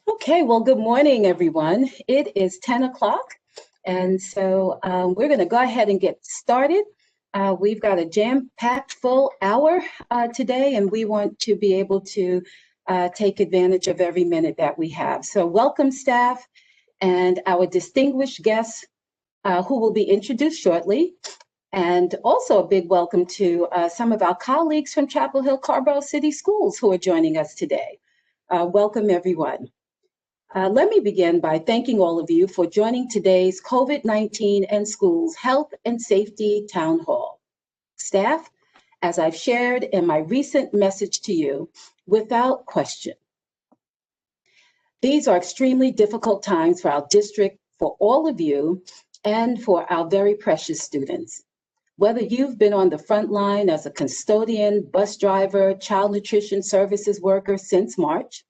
Okay, well, good morning, everyone. It is 10 o'clock, and so we're going to go ahead and get started. We've got a jam-packed full hour today, and we want to be able to take advantage of every minute that we have. So welcome, staff, and our distinguished guests who will be introduced shortly. And also a big welcome to some of our colleagues from Chapel Hill Carborough City Schools who are joining us today. Welcome, everyone. Let me begin by thanking all of you for joining today's COVID-19 and Schools Health and Safety Town Hall. Staff, as I've shared in my recent message to you, without question, these are extremely difficult times for our district, for all of you, and for our very precious students. Whether you've been on the front line as a custodian, bus driver, child nutrition services worker since March,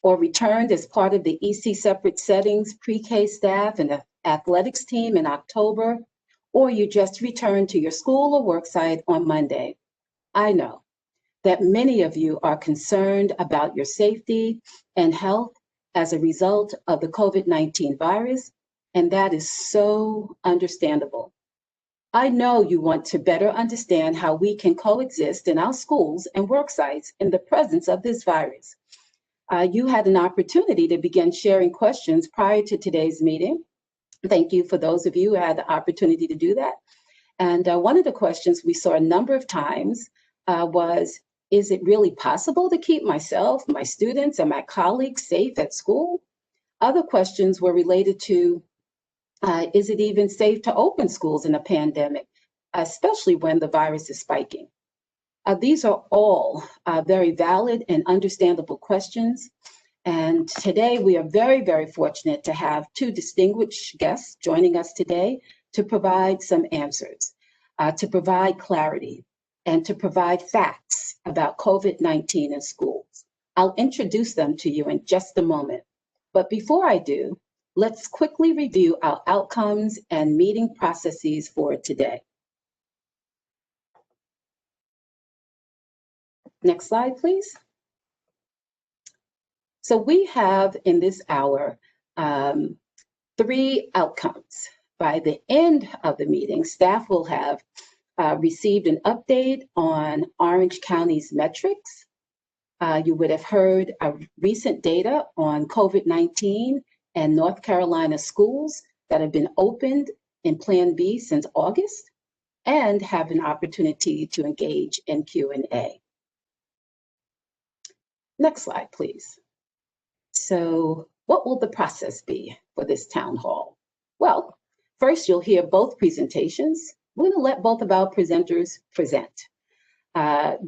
or returned as part of the EC separate settings, pre-K staff and the athletics team in October, or you just returned to your school or work site on Monday, I know that many of you are concerned about your safety and health as a result of the COVID-19 virus, and that is so understandable. I know you want to better understand how we can coexist in our schools and work sites in the presence of this virus. You had an opportunity to begin sharing questions prior to today's meeting. Thank you for those of you who had the opportunity to do that. And one of the questions we saw a number of times was, is it really possible to keep myself, my students, and my colleagues safe at school? Other questions were related to, is it even safe to open schools in a pandemic, especially when the virus is spiking? These are all very valid and understandable questions. And today we are very, very fortunate to have two distinguished guests joining us today to provide some answers, to provide clarity, and to provide facts about COVID-19 in schools. I'll introduce them to you in just a moment. But before I do, let's quickly review our outcomes and meeting processes for today. Next slide, please. So we have in this hour 3 outcomes. By the end of the meeting, staff will have received an update on Orange County's metrics. You would have heard recent data on COVID-19 and North Carolina schools that have been opened in Plan B since August and have an opportunity to engage in Q&A. Next slide, please. So what will the process be for this town hall? Well, first you'll hear both presentations. We're going to let both of our presenters present.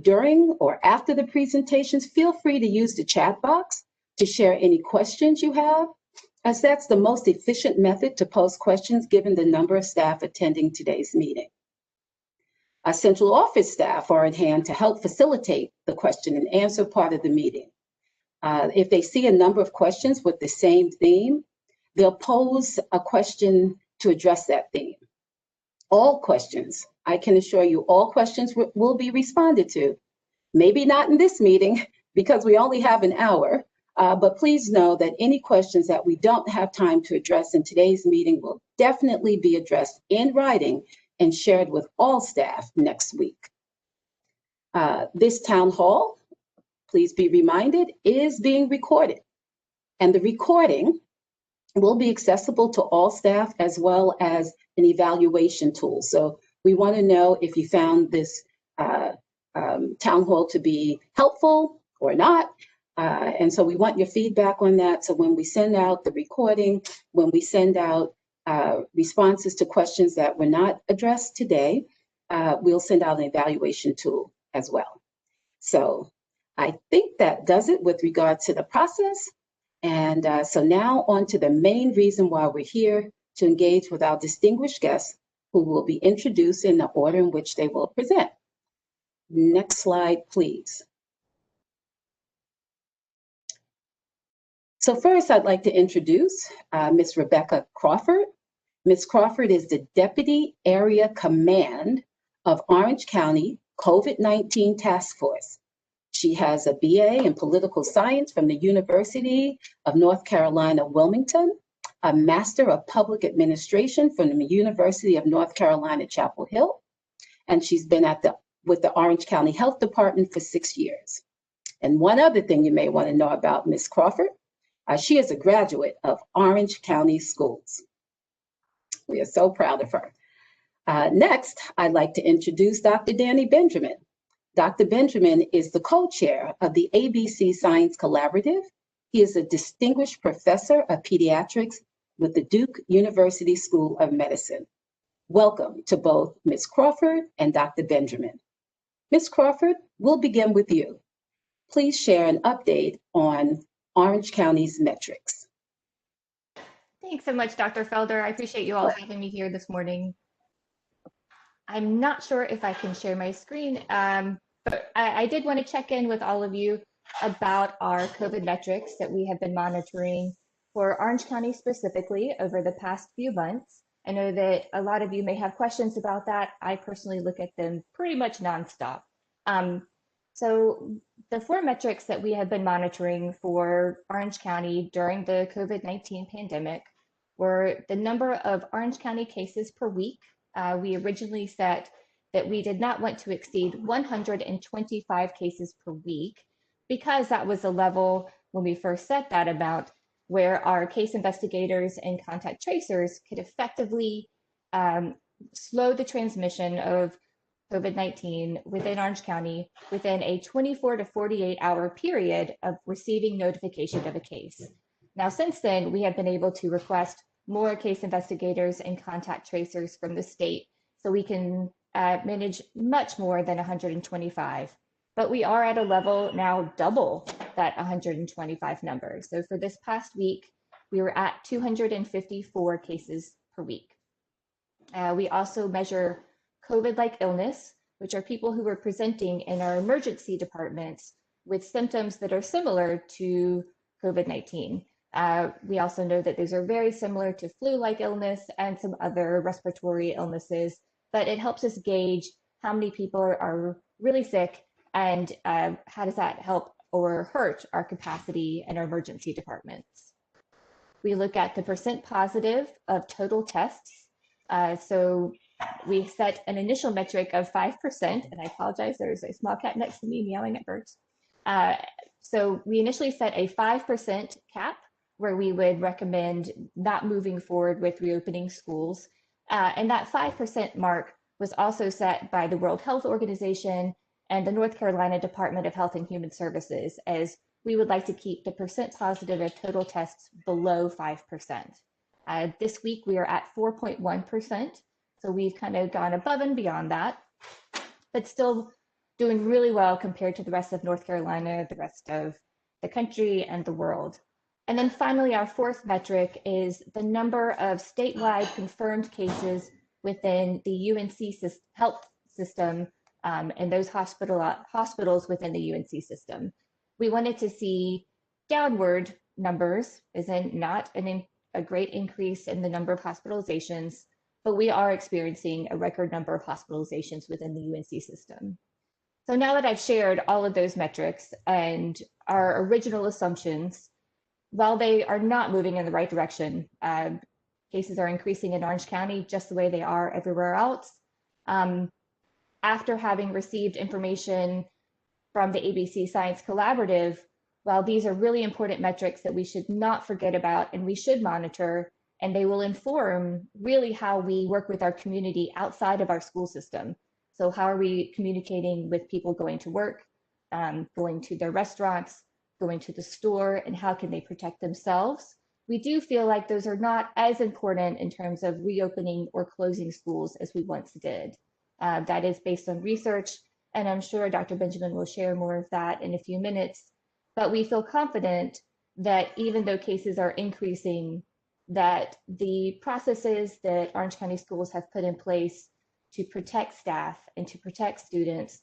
During or after the presentations, feel free to use the chat box to share any questions you have, as that's the most efficient method to post questions given the number of staff attending today's meeting. Our central office staff are at hand to help facilitate the question and answer part of the meeting. If they see a number of questions with the same theme, they'll pose a question to address that theme. All questions, I can assure you, all questions will be responded to. Maybe not in this meeting because we only have an hour, but please know that any questions that we don't have time to address in today's meeting will definitely be addressed in writing and shared with all staff next week. This town hall, please be reminded, is being recorded. And the recording will be accessible to all staff as well as an evaluation tool. So we want to know if you found this town hall to be helpful or not. And so we want your feedback on that. So when we send out the recording, when we send out responses to questions that were not addressed today, we'll send out an evaluation tool as well. So I think that does it with regard to the process. And so now on to the main reason why we're here, to engage with our distinguished guests who will be introduced in the order in which they will present. Next slide, please. So first, I'd like to introduce Ms. Rebecca Crawford. Ms. Crawford is the Deputy Area Command of Orange County COVID-19 Task Force. She has a BA in political science from the University of North Carolina, Wilmington, a Master of Public Administration from the University of North Carolina, Chapel Hill, and she's been with the Orange County Health Department for 6 years. And one other thing you may want to know about Ms. Crawford, she is a graduate of Orange County Schools. We are so proud of her. Next, I'd like to introduce Dr. Danny Benjamin. Dr. Benjamin is the co-chair of the ABC Science Collaborative. He is a distinguished professor of pediatrics with the Duke University School of Medicine. Welcome to both Ms. Crawford and Dr. Benjamin. Ms. Crawford, we'll begin with you. Please share an update on Orange County's metrics. Thanks so much, Dr. Felder. I appreciate you all having me here this morning. I'm not sure if I can share my screen, but I did want to check in with all of you about our COVID metrics that we have been monitoring for Orange County specifically over the past few months. I know that a lot of you may have questions about that. I personally look at them pretty much nonstop. So the 4 metrics that we have been monitoring for Orange County during the COVID-19 pandemic were the number of Orange County cases per week. We originally set that we did not want to exceed 125 cases per week because that was a level when we first set that amount where our case investigators and contact tracers could effectively slow the transmission of COVID-19 within Orange County within a 24 to 48 hour period of receiving notification of a case. Now, since then, we have been able to request more case investigators and contact tracers from the state so we can manage much more than 125. But we are at a level now double that 125 number. So for this past week, we were at 254 cases per week. We also measure COVID-like illness, which are people who are presenting in our emergency departments with symptoms that are similar to COVID-19. We also know that those are very similar to flu-like illness and some other respiratory illnesses, but it helps us gauge how many people are really sick and how does that help or hurt our capacity in our emergency departments. We look at the percent positive of total tests. So we set an initial metric of 5%, and I apologize, there's a small cat next to me meowing at birds. So we initially set a 5% cap where we would recommend not moving forward with reopening schools. And that 5% mark was also set by the World Health Organization and the North Carolina Department of Health and Human Services, as we would like to keep the percent positive of total tests below 5%. This week we are at 4.1%, so we've kind of gone above and beyond that, but still doing really well compared to the rest of North Carolina, the rest of the country, and the world. And then finally, our 4th metric is the number of statewide confirmed cases within the UNC health system and those hospitals within the UNC system. We wanted to see downward numbers, as in not a great increase in the number of hospitalizations, but we are experiencing a record number of hospitalizations within the UNC system. So now that I've shared all of those metrics and our original assumptions, while they are not moving in the right direction, cases are increasing in Orange County just the way they are everywhere else. After having received information from the ABC Science Collaborative, while these are really important metrics that we should not forget about and we should monitor, and they will inform really how we work with our community outside of our school system. So how are we communicating with people going to work, going to their restaurants, going to the store, and how can they protect themselves? We do feel like those are not as important in terms of reopening or closing schools as we once did. That is based on research, and I'm sure Dr. Benjamin will share more of that in a few minutes. But we feel confident that even though cases are increasing, that the processes that Orange County schools have put in place to protect staff and to protect students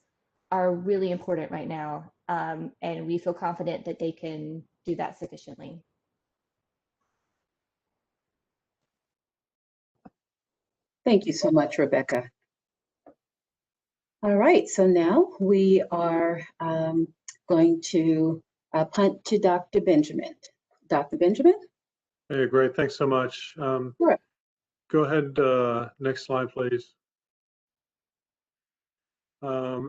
are really important right now. And we feel confident that they can do that sufficiently. Thank you so much, Rebecca. All right, so now we are going to punt to Dr. Benjamin. Dr. Benjamin? Hey, great. Thanks so much. Sure. Go ahead. Next slide, please. I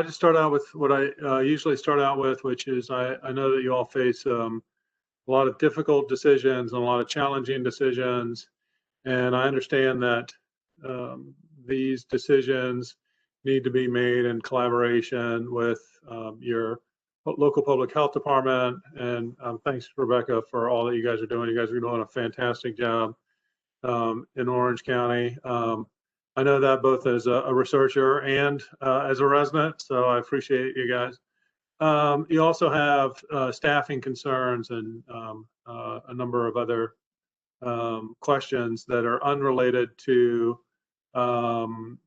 just start out with what I usually start out with, which is I know that you all face a lot of difficult decisions and a lot of challenging decisions. And I understand that these decisions need to be made in collaboration with your local public health department. And thanks, Rebecca, for all that you guys are doing. You guys are doing a fantastic job in Orange County. I know that both as a researcher and as a resident, so I appreciate you guys. You also have staffing concerns and a number of other questions that are unrelated to some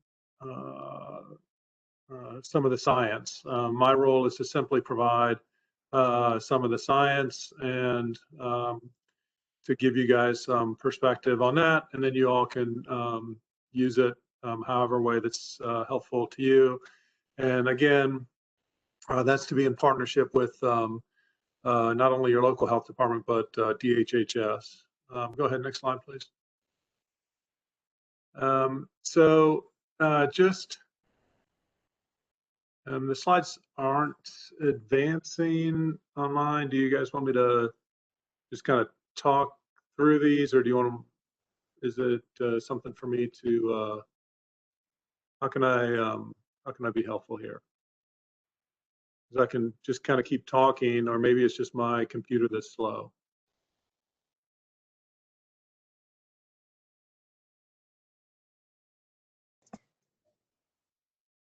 of the science. My role is to simply provide some of the science and to give you guys some perspective on that, and then you all can use it however way that's helpful to you. And again, that's to be in partnership with not only your local health department, but DHHS. Go ahead, next slide, please. The slides aren't advancing online. Do you guys want me to just kind of talk through these, or do you want to, is it something for me to, how can I be helpful here? Because I can just kind of keep talking, or maybe it's just my computer that's slow.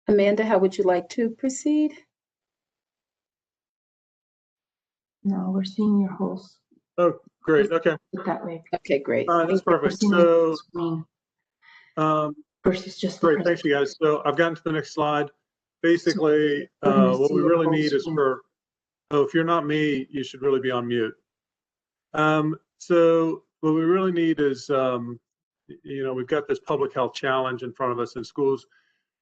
Amanda, how would you like to proceed? No, we're seeing your host. Oh, great. Okay. That way. Okay, great. That's perfect. So, versus just great. Thanks, you guys. So I've gotten to the next slide. Basically, what we really need is for, oh, if you're not me, you should really be on mute. So what we really need is, we've got this public health challenge in front of us, and schools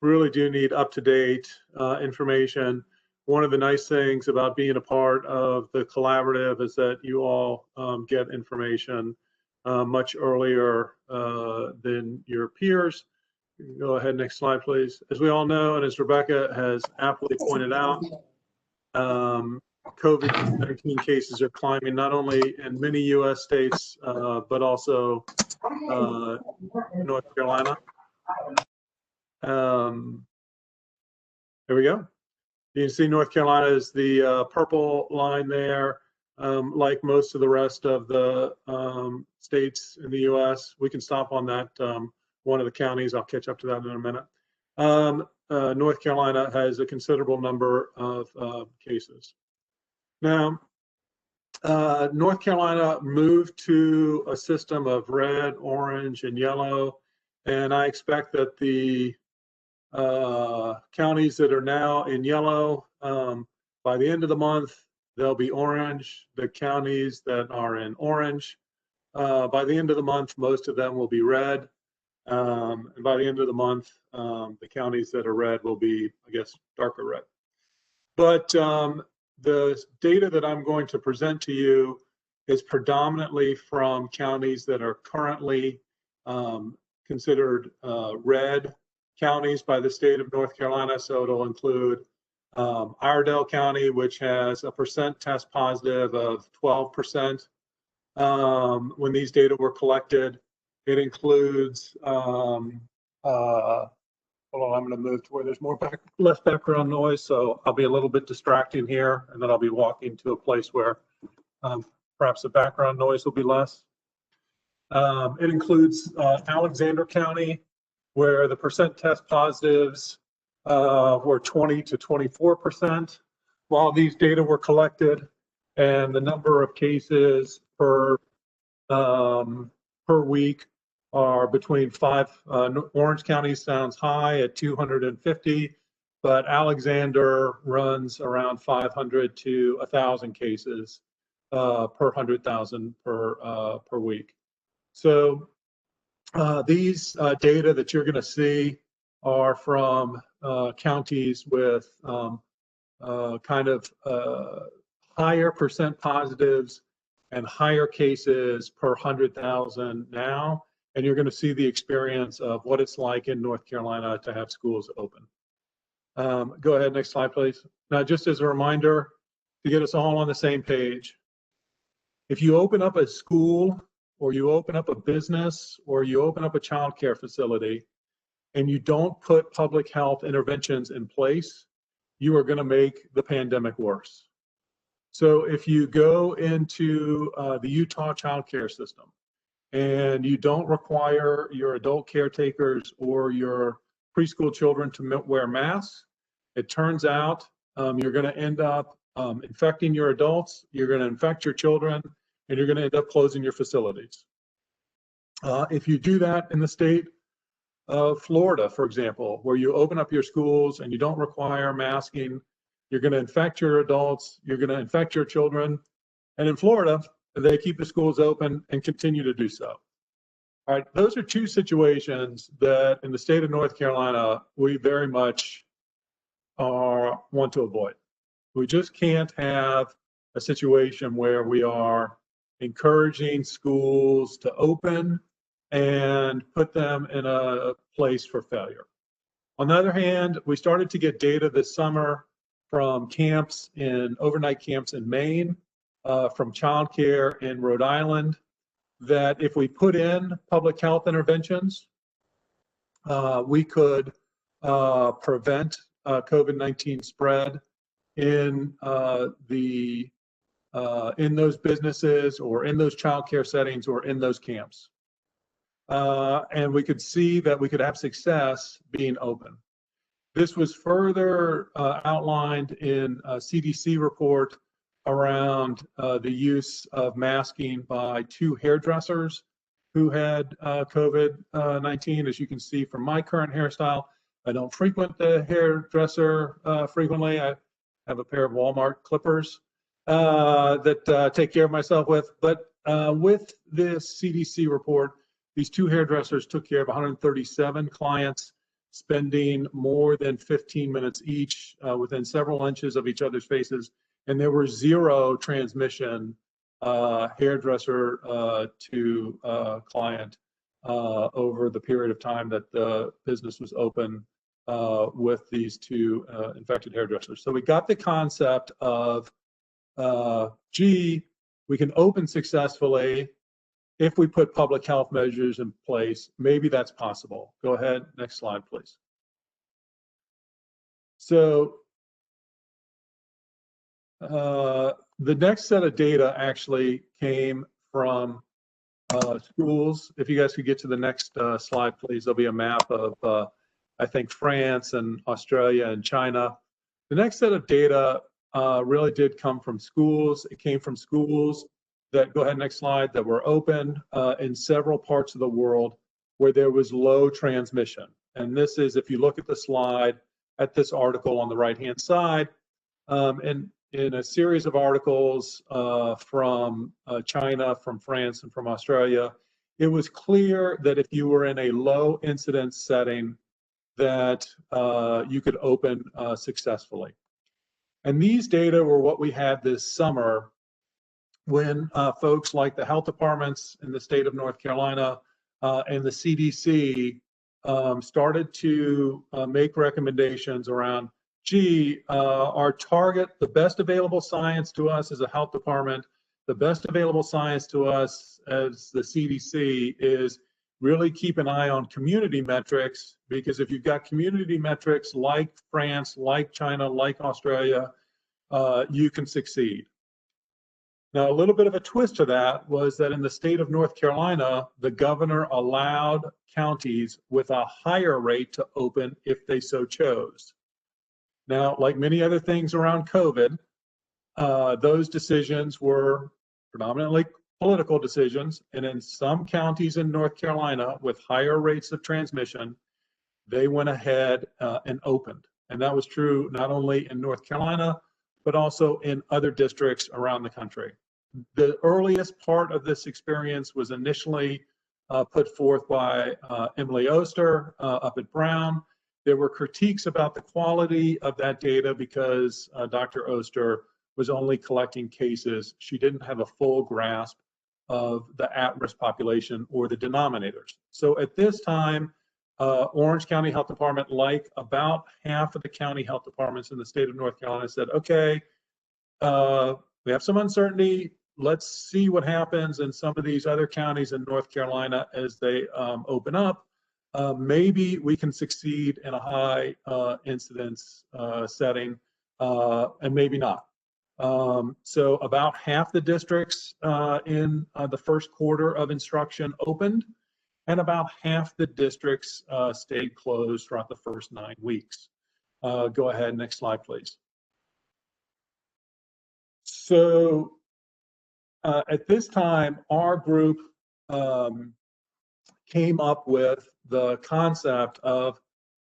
really do need up-to-date information. One of the nice things about being a part of the collaborative is that you all get information much earlier than your peers. Go ahead, next slide, please. As we all know, and as Rebecca has aptly pointed out, COVID-19 cases are climbing not only in many US states, but also North Carolina. There we go. You can see North Carolina is the purple line there. Like most of the rest of the states in the US, we can stop on that one of the counties. I'll catch up to that in a minute. North Carolina has a considerable number of cases. Now, North Carolina moved to a system of red, orange, and yellow, and I expect that the counties that are now in yellow, by the end of the month, they'll be orange. The counties that are in orange, by the end of the month, most of them will be red. And by the end of the month, the counties that are red will be, I guess, darker red. But the data that I'm going to present to you is predominantly from counties that are currently considered red counties by the state of North Carolina. So it'll include Iredell County, which has a percent test positive of 12% when these data were collected. It includes, hold on, I'm going to move to where there's less background noise, so I'll be a little bit distracting here, and then I'll be walking to a place where perhaps the background noise will be less. It includes Alexander County, where the percent test positives were 20 to 24% while these data were collected, and the number of cases per week are between 5. Orange County sounds high at 250, but Alexander runs around 500 to 1,000 cases per 100,000 per week. So these data that you're going to see are from counties with higher percent positives and higher cases per 100,000 now. And you're going to see the experience of what it's like in North Carolina to have schools open. Go ahead, next slide, please. Now, just as a reminder to get us all on the same page, if you open up a school or you open up a business or you open up a child care facility and you don't put public health interventions in place, you are going to make the pandemic worse. So if you go into the Utah child care system and you don't require your adult caretakers or your preschool children to wear masks, it turns out you're going to end up infecting your adults, you're going to infect your children, and you're going to end up closing your facilities. If you do that in the state of Florida, for example, where you open up your schools and you don't require masking, you're going to infect your adults, you're going to infect your children. And in Florida, they keep the schools open and continue to do so. All right, those are two situations that in the state of North Carolina, we very much want to avoid. We just can't have a situation where we are encouraging schools to open and put them in a place for failure. On the other hand, we started to get data this summer from overnight camps in Maine, from childcare in Rhode Island, that if we put in public health interventions, we could prevent COVID-19 spread in those businesses or in those childcare settings or in those camps. And we could see that we could have success being open. This was further outlined in a CDC report around the use of masking by 2 hairdressers who had COVID-19. As you can see from my current hairstyle, I don't frequent the hairdresser frequently. I have a pair of Walmart clippers that take care of myself with. But with this CDC report, these 2 hairdressers took care of 137 clients, spending more than 15 minutes each within several inches of each other's faces. And there were 0 transmission hairdresser to client over the period of time that the business was open with these 2 infected hairdressers. So we got the concept of, gee, we can open successfully if we put public health measures in place. Maybe that's possible. Go ahead, next slide, please. So the next set of data actually came from schools. If you guys could get to the next slide, please. There'll be a map of, I think, France and Australia and China. The next set of data really did come from schools. It came from schools that, go ahead, next slide, that were open in several parts of the world where there was low transmission. And this is, if you look at the slide, at this article on the right-hand side, and in a series of articles from China, from France, and from Australia, it was clear that if you were in a low incidence setting, that you could open successfully. And these data were what we had this summer when folks like the health departments in the state of North Carolina and the CDC started to make recommendations around, gee, our target, the best available science to us as a health department, the best available science to us as the CDC is really keep an eye on community metrics, because if you've got community metrics like France, like China, like Australia, you can succeed. Now, a little bit of a twist to that was that in the state of North Carolina, the governor allowed counties with a higher rate to open if they so chose. Now, like many other things around COVID, those decisions were predominantly political decisions. And in some counties in North Carolina with higher rates of transmission, they went ahead and opened. And that was true not only in North Carolina, but also in other districts around the country. The earliest part of this experience was initially put forth by Emily Oster up at Brown. There were critiques about the quality of that data because Dr. Oster was only collecting cases. She didn't have a full grasp of the at-risk population or the denominators. So at this time, Orange County Health Department, like about half of the county health departments in the state of North Carolina, said, okay, we have some uncertainty. Let's see what happens in some of these other counties in North Carolina as they open up. Maybe we can succeed in a high incidence setting, and maybe not. So about half the districts in the first quarter of instruction opened, and about half the districts stayed closed throughout the first 9 weeks. Go ahead, next slide, please. So at this time, our group came up with the concept of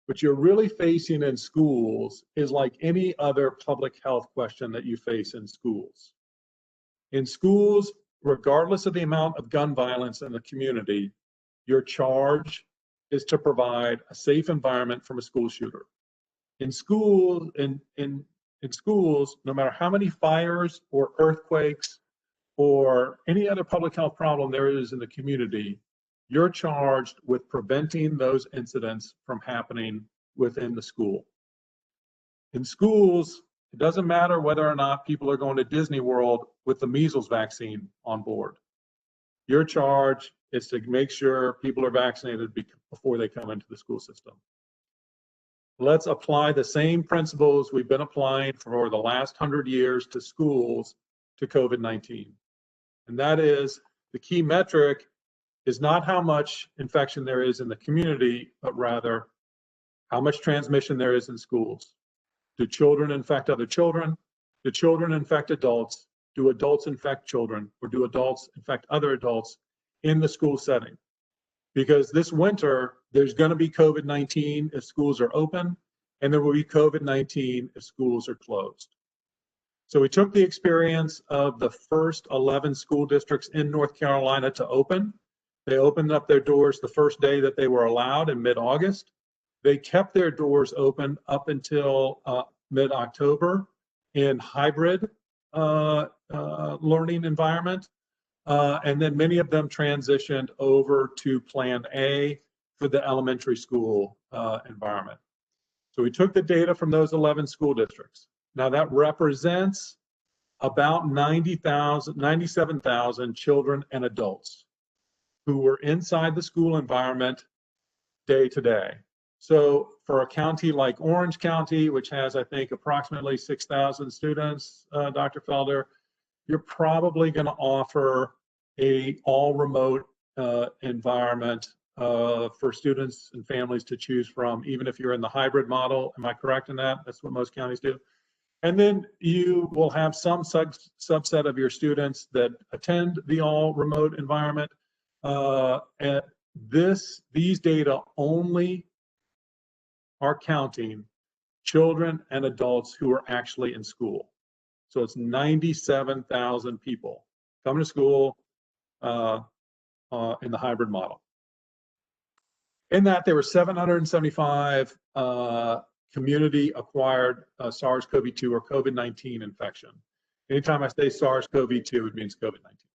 what you're really facing in schools is like any other public health question that you face in schools. In schools, regardless of the amount of gun violence in the community, your charge is to provide a safe environment from a school shooter. In schools, in schools, no matter how many fires or earthquakes or any other public health problem there is in the community, you're charged with preventing those incidents from happening within the school. In schools, it doesn't matter whether or not people are going to Disney World with the measles vaccine on board. Your charge is to make sure people are vaccinated before they come into the school system. Let's apply the same principles we've been applying for the last 100 years to schools to COVID-19. And that is, the key metric is not how much infection there is in the community, but rather how much transmission there is in schools. Do children infect other children? Do children infect adults? Do adults infect children? Or do adults infect other adults in the school setting? Because this winter, there's going to be COVID-19 if schools are open, and there will be COVID-19 if schools are closed. So we took the experience of the first 11 school districts in North Carolina to open. They opened up their doors the first day that they were allowed in mid-August. They kept their doors open up until mid-October in hybrid learning environment. And then many of them transitioned over to Plan A for the elementary school environment. So we took the data from those 11 school districts. Now that represents about 97,000 children and adults who were inside the school environment day to day. So for a county like Orange County, which has, I think, approximately 6,000 students, Dr. Felder, you're probably going to offer a all remote environment for students and families to choose from, even if you're in the hybrid model. Am I correct in that? That's what most counties do. And then you will have some subset of your students that attend the all remote environment. And these data only are counting children and adults who are actually in school. So it's 97,000 people coming to school in the hybrid model. In that, there were 775 community-acquired SARS-CoV-2 or COVID-19 infection. Anytime I say SARS-CoV-2, it means COVID-19.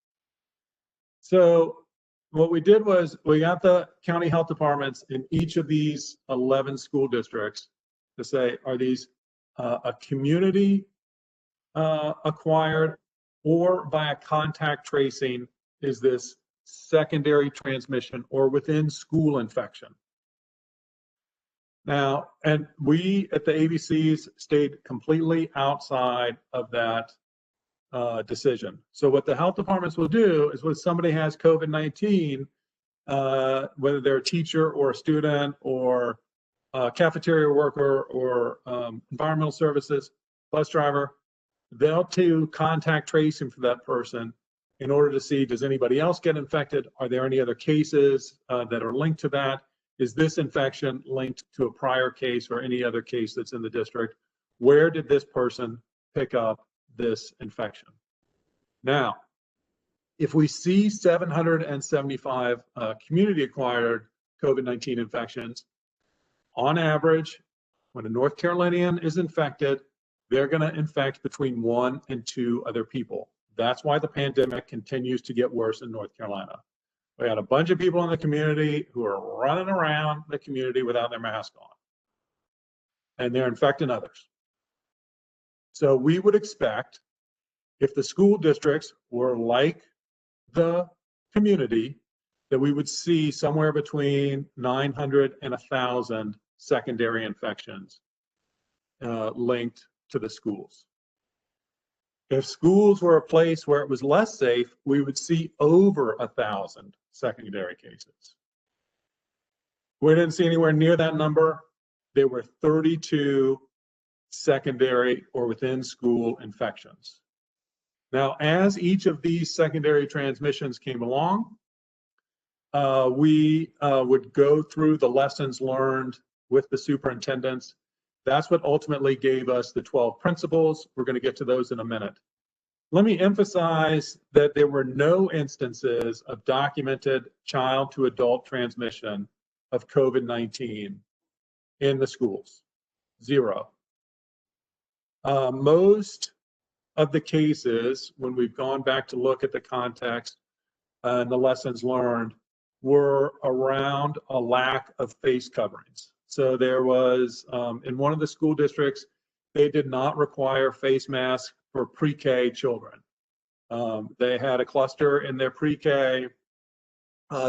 So what we did was we got the county health departments in each of these 11 school districts to say, are these a community acquired or via contact tracing? Is this secondary transmission or within school infection? Now, and we at the ABCs stayed completely outside of that decision. So what the health departments will do is when somebody has COVID-19, whether they're a teacher or a student or a cafeteria worker or environmental services, bus driver, they'll do contact tracing for that person in order to see, does anybody else get infected? Are there any other cases that are linked to that? Is this infection linked to a prior case or any other case that's in the district? Where did this person pick up this infection? Now, if we see 775 community-acquired COVID-19 infections, on average, when a North Carolinian is infected, they're going to infect between 1 and 2 other people. That's why the pandemic continues to get worse in North Carolina. We had a bunch of people in the community who are running around the community without their mask on, and they're infecting others. So we would expect, if the school districts were like the community, that we would see somewhere between 900 and 1,000 secondary infections linked to the schools. If schools were a place where it was less safe, we would see over 1,000 secondary cases. We didn't see anywhere near that number. There were 32 secondary or within school infections. Now, as each of these secondary transmissions came along, we would go through the lessons learned with the superintendents. That's what ultimately gave us the 12 principles. We're going to get to those in a minute. Let me emphasize that there were no instances of documented child to adult transmission of COVID-19 in the schools. 0. Most of the cases, when we've gone back to look at the context and the lessons learned, were around a lack of face coverings. So there was, in one of the school districts, they did not require face masks for pre-K children. They had a cluster in their pre-K.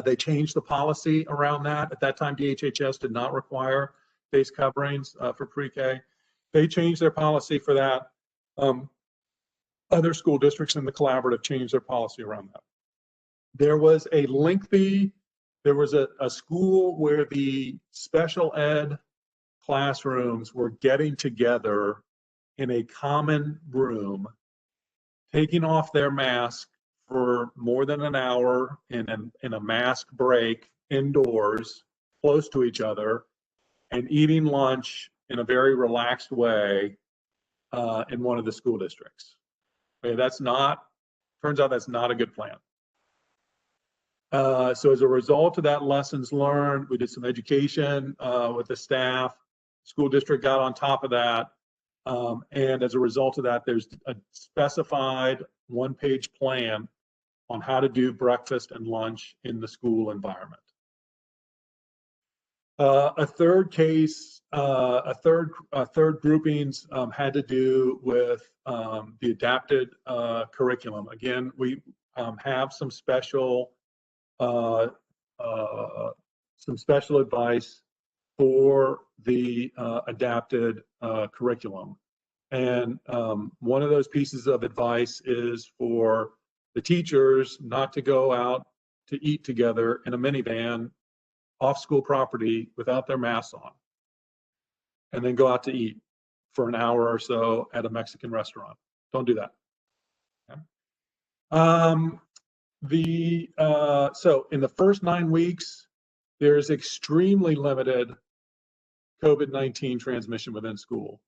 They changed the policy around that. At that time, DHHS did not require face coverings for pre-K. They changed their policy for that. Other school districts in the collaborative changed their policy around that. There was a school where the special ed classrooms were getting together in a common room, taking off their mask for more than an hour in a mask break indoors, close to each other, and eating lunch in a very relaxed way in one of the school districts. Okay, turns out that's not a good plan. So as a result of that lessons learned, we did some education with the staff. School district got on top of that. And as a result of that, there's a specified one-page plan on how to do breakfast and lunch in the school environment. A third groupings had to do with the adapted curriculum. Again, we have some special advice for the adapted curriculum. And one of those pieces of advice is for the teachers not to go out to eat together in a minivan off school property without their masks on, and then go out to eat for an hour or so at a Mexican restaurant. Don't do that. Okay. So in the first 9 weeks, there's extremely limited COVID-19 transmission within school.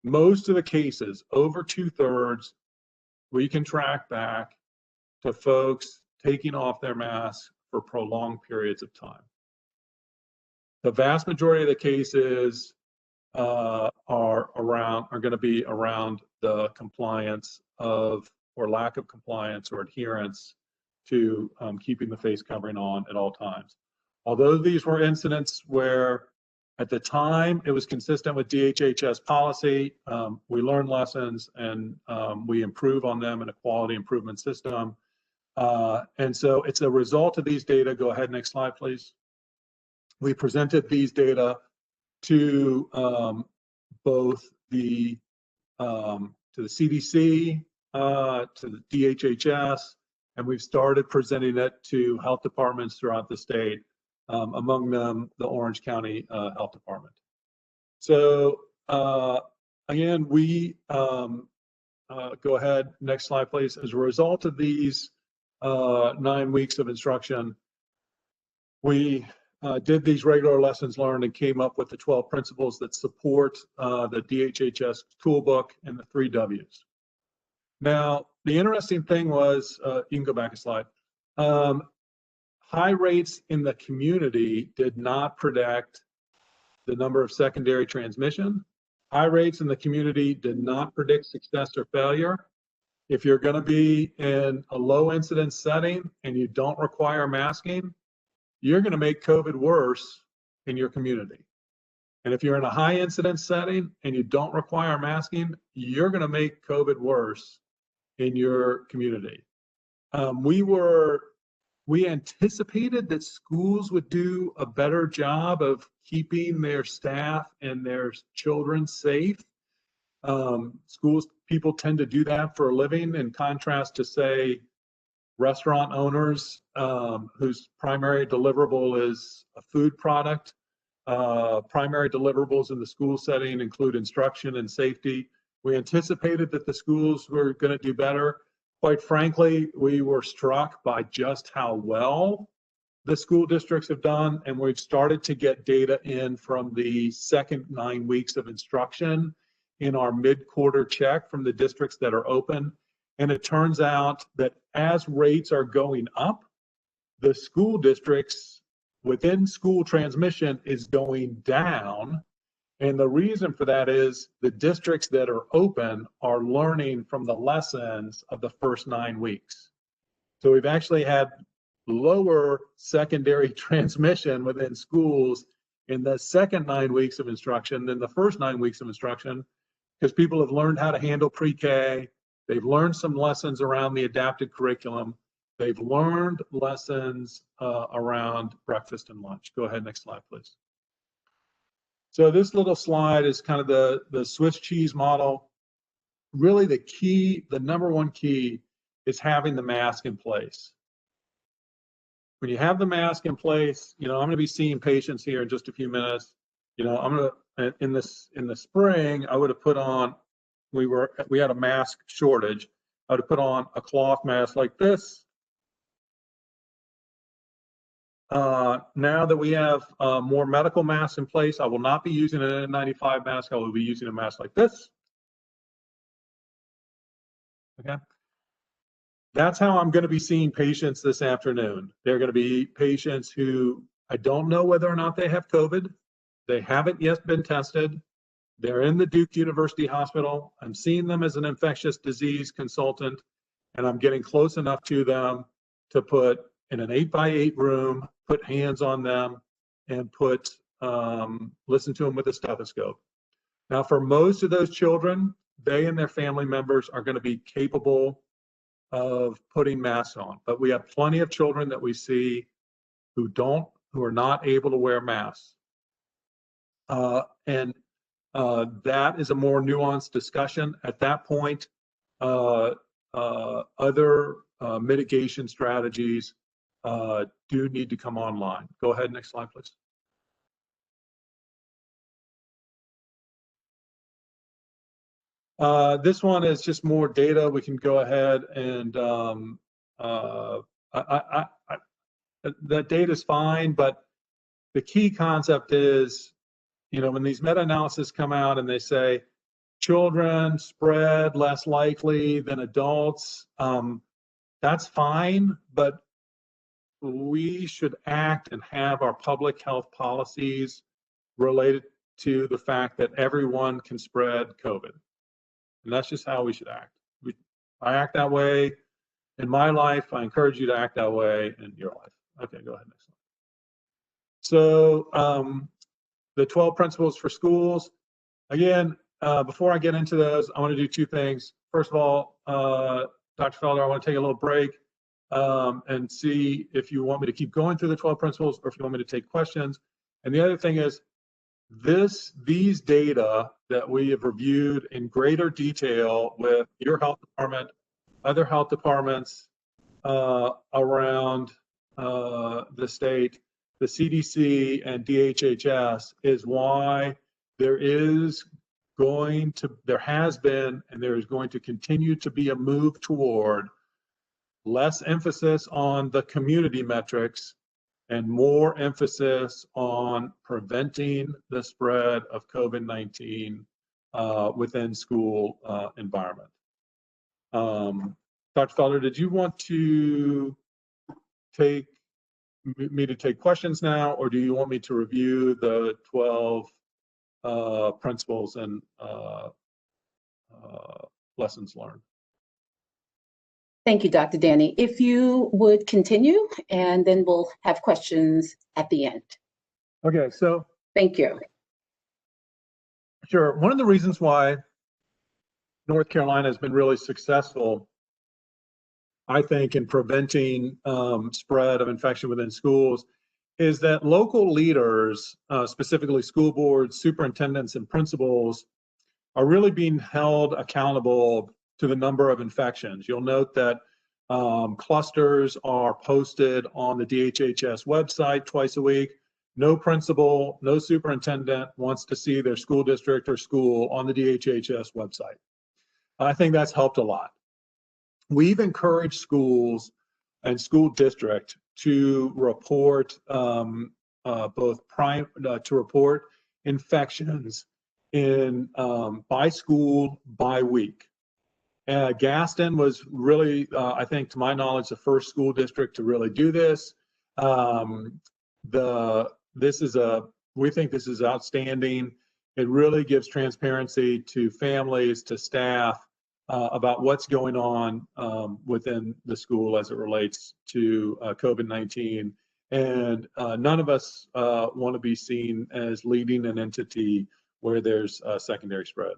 Most of the cases, over 2/3, we can track back to folks taking off their masks for prolonged periods of time. The vast majority of the cases are going to be around the compliance of, or lack of compliance or adherence to keeping the face covering on at all times. Although these were incidents where at the time it was consistent with DHHS policy, we learned lessons and we improve on them in a quality improvement system. And so it's a result of these data. Go ahead, next slide, please. We presented these data to both the CDC, to the DHHS, and we've started presenting it to health departments throughout the state, among them the Orange County Health Department. So again, we go ahead, next slide, please. As a result of these 9 weeks of instruction, we did these regular lessons learned and came up with the 12 principles that support the DHHS toolbook and the 3 W's. Now, the interesting thing was, you can go back a slide, high rates in the community did not predict the number of secondary transmission. High rates in the community did not predict success or failure. If you're going to be in a low incidence setting and you don't require masking, you're going to make COVID worse in your community. And if you're in a high incidence setting and you don't require masking, you're going to make COVID worse in your community. We anticipated that schools would do a better job of keeping their staff and their children safe. Schools, people tend to do that for a living, in contrast to, say, restaurant owners whose primary deliverable is a food product. Primary deliverables in the school setting include instruction and safety. We anticipated that the schools were going to do better. Quite frankly, we were struck by just how well the school districts have done, and we've started to get data in from the second 9 weeks of instruction in our mid-quarter check from the districts that are open. And it turns out that as rates are going up, the school districts within school transmission is going down. And the reason for that is the districts that are open are learning from the lessons of the first 9 weeks. So we've actually had lower secondary transmission within schools in the second 9 weeks of instruction than the first 9 weeks of instruction, because people have learned how to handle pre-K. They've learned some lessons around the adapted curriculum. They've learned lessons around breakfast and lunch. Go ahead, next slide, please. So this little slide is kind of the Swiss cheese model. Really the number one key is having the mask in place. When you have the mask in place, I'm going to be seeing patients here in just a few minutes. I'm going to, in the spring, I would have put on, we had a mask shortage. I would have put on a cloth mask like this. Now that we have more medical masks in place, I will not be using an N95 mask. I will be using a mask like this. Okay. That's how I'm going to be seeing patients this afternoon. They're going to be patients who I don't know whether or not they have COVID. They haven't yet been tested. They're in the Duke University Hospital. I'm seeing them as an infectious disease consultant, and I'm getting close enough to them to put in an 8x8 room, put hands on them, and listen to them with a stethoscope. Now, for most of those children, they and their family members are going to be capable of putting masks on, but we have plenty of children that we see who are not able to wear masks. And that is a more nuanced discussion. At that point, other mitigation strategies do need to come online. Go ahead, next slide, please. This one is just more data. We can go ahead and that data is fine, but the key concept is, when these meta-analyses come out and they say children spread less likely than adults, that's fine, but we should act and have our public health policies related to the fact that everyone can spread COVID. And that's just how we should act. I act that way in my life. I encourage you to act that way in your life. Okay, go ahead, next slide. So the 12 principles for schools. Again, before I get into those, I want to do two things. First of all, Dr. Felder, I want to take a little break and see if you want me to keep going through the 12 principles or if you want me to take questions. And the other thing is, these data that we have reviewed in greater detail with your health department, other health departments around the state, the CDC and DHHS, is why there has been and there is going to continue to be a move toward less emphasis on the community metrics and more emphasis on preventing the spread of COVID-19 within school environment. Dr. Felder, did you want to take me to take questions now, or do you want me to review the 12 principles and lessons learned? Thank you, Dr. Danny. If you would continue, and then we'll have questions at the end. Okay, so Thank you. sure. One of the reasons why North Carolina has been really successful, I think, in preventing spread of infection within schools is that local leaders, specifically school boards, superintendents, and principals, are really being held accountable to the number of infections. You'll note that clusters are posted on the DHHS website twice a week. No principal, no superintendent wants to see their school district or school on the DHHS website. I think that's helped a lot. We've encouraged schools and school district to report to report infections in by school, by week. Gaston was really, I think, to my knowledge, the first school district to really do this. We think this is outstanding. It really gives transparency to families, to staff, about what's going on within the school as it relates to COVID-19. And none of us want to be seen as leading an entity where there's secondary spread.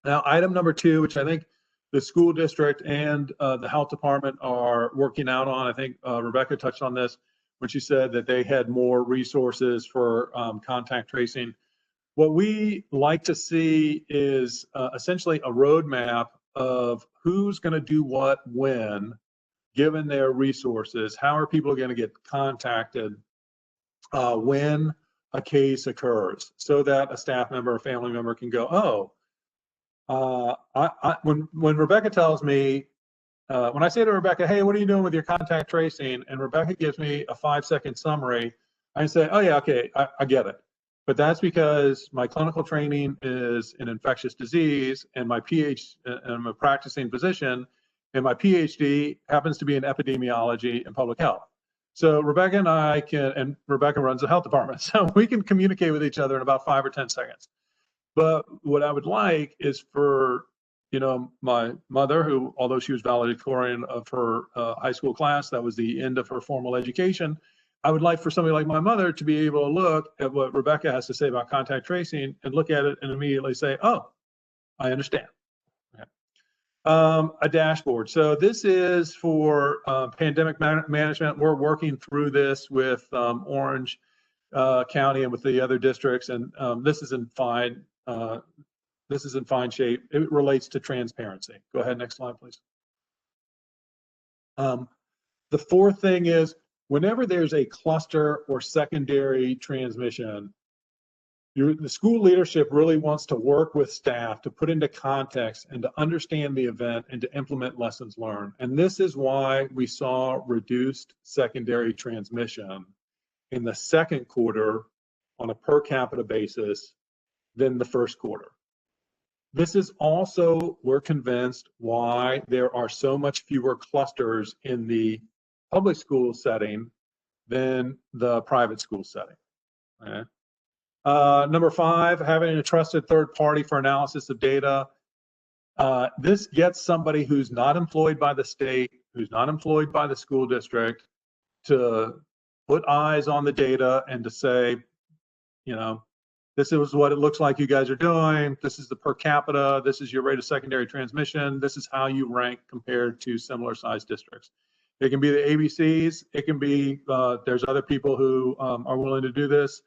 Now, item number 2, which I think the school district and the health department are working out on, I think Rebecca touched on this when she said that they had more resources for contact tracing. What we like to see is essentially a roadmap of who's going to do what when, given their resources. How are people going to get contacted when a case occurs, so that a staff member or family member can go, oh, when Rebecca tells me, when I say to Rebecca, hey, what are you doing with your contact tracing? And Rebecca gives me a 5-second summary, I say, oh yeah, okay, I get it. But that's because my clinical training is in infectious disease, and my and I'm a practicing physician, and my PhD happens to be in epidemiology and public health. So Rebecca and I can, and Rebecca runs the health department, so we can communicate with each other in about 5 or 10 seconds. But what I would like is for, my mother, who, although she was valedictorian of her high school class, that was the end of her formal education. I would like for somebody like my mother to be able to look at what Rebecca has to say about contact tracing and look at it and immediately say, oh, I understand. Okay. A dashboard. So this is for pandemic management. We're working through this with Orange County and with the other districts, and this is in fine. This is in fine shape. It relates to transparency. Go ahead, next slide, please. The fourth thing is, whenever there's a cluster or secondary transmission, the school leadership really wants to work with staff to put into context and to understand the event and to implement lessons learned. And this is why we saw reduced secondary transmission in the second quarter on a per capita basis than the first quarter. This is also, we're convinced, why there are so much fewer clusters in the public school setting than the private school setting. Okay. Number 5, having a trusted third party for analysis of data. This gets somebody who's not employed by the state, who's not employed by the school district, to put eyes on the data and to say, this is what it looks like you guys are doing. This is the per capita. This is your rate of secondary transmission. This is how you rank compared to similar sized districts. It can be the ABCs. It can be, there's other people who are willing to do this.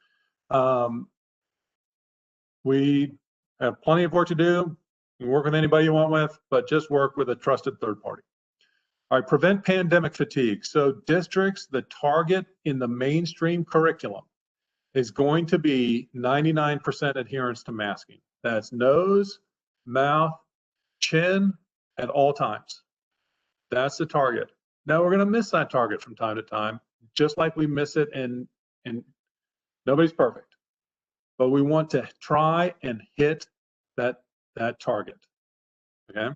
We have plenty of work to do. You can work with anybody you want with, but just work with a trusted third party. All right, prevent pandemic fatigue. So districts, the target in the mainstream curriculum is going to be 99% adherence to masking. That's nose, mouth, chin at all times. That's the target. Now we're going to miss that target from time to time, just like we miss it in nobody's perfect, but we want to try and hit that target. Okay.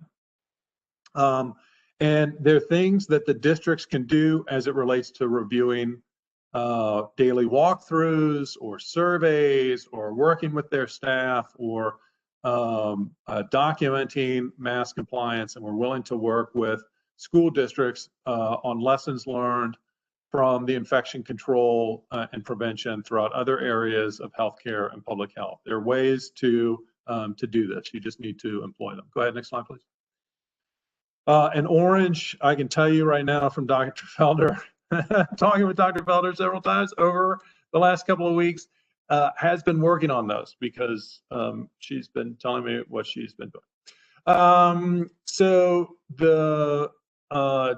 And there are things that the districts can do as it relates to reviewing daily walkthroughs or surveys or working with their staff or documenting mask compliance, and we're willing to work with school districts on lessons learned from the infection control and prevention throughout other areas of healthcare and public health. There are ways to do this. You just need to employ them. Go ahead, next slide, please. And Orange, I can tell you right now from Dr. Felder, talking with Dr. Felder several times over the last couple of weeks, has been working on those because she's been telling me what she's been doing. So the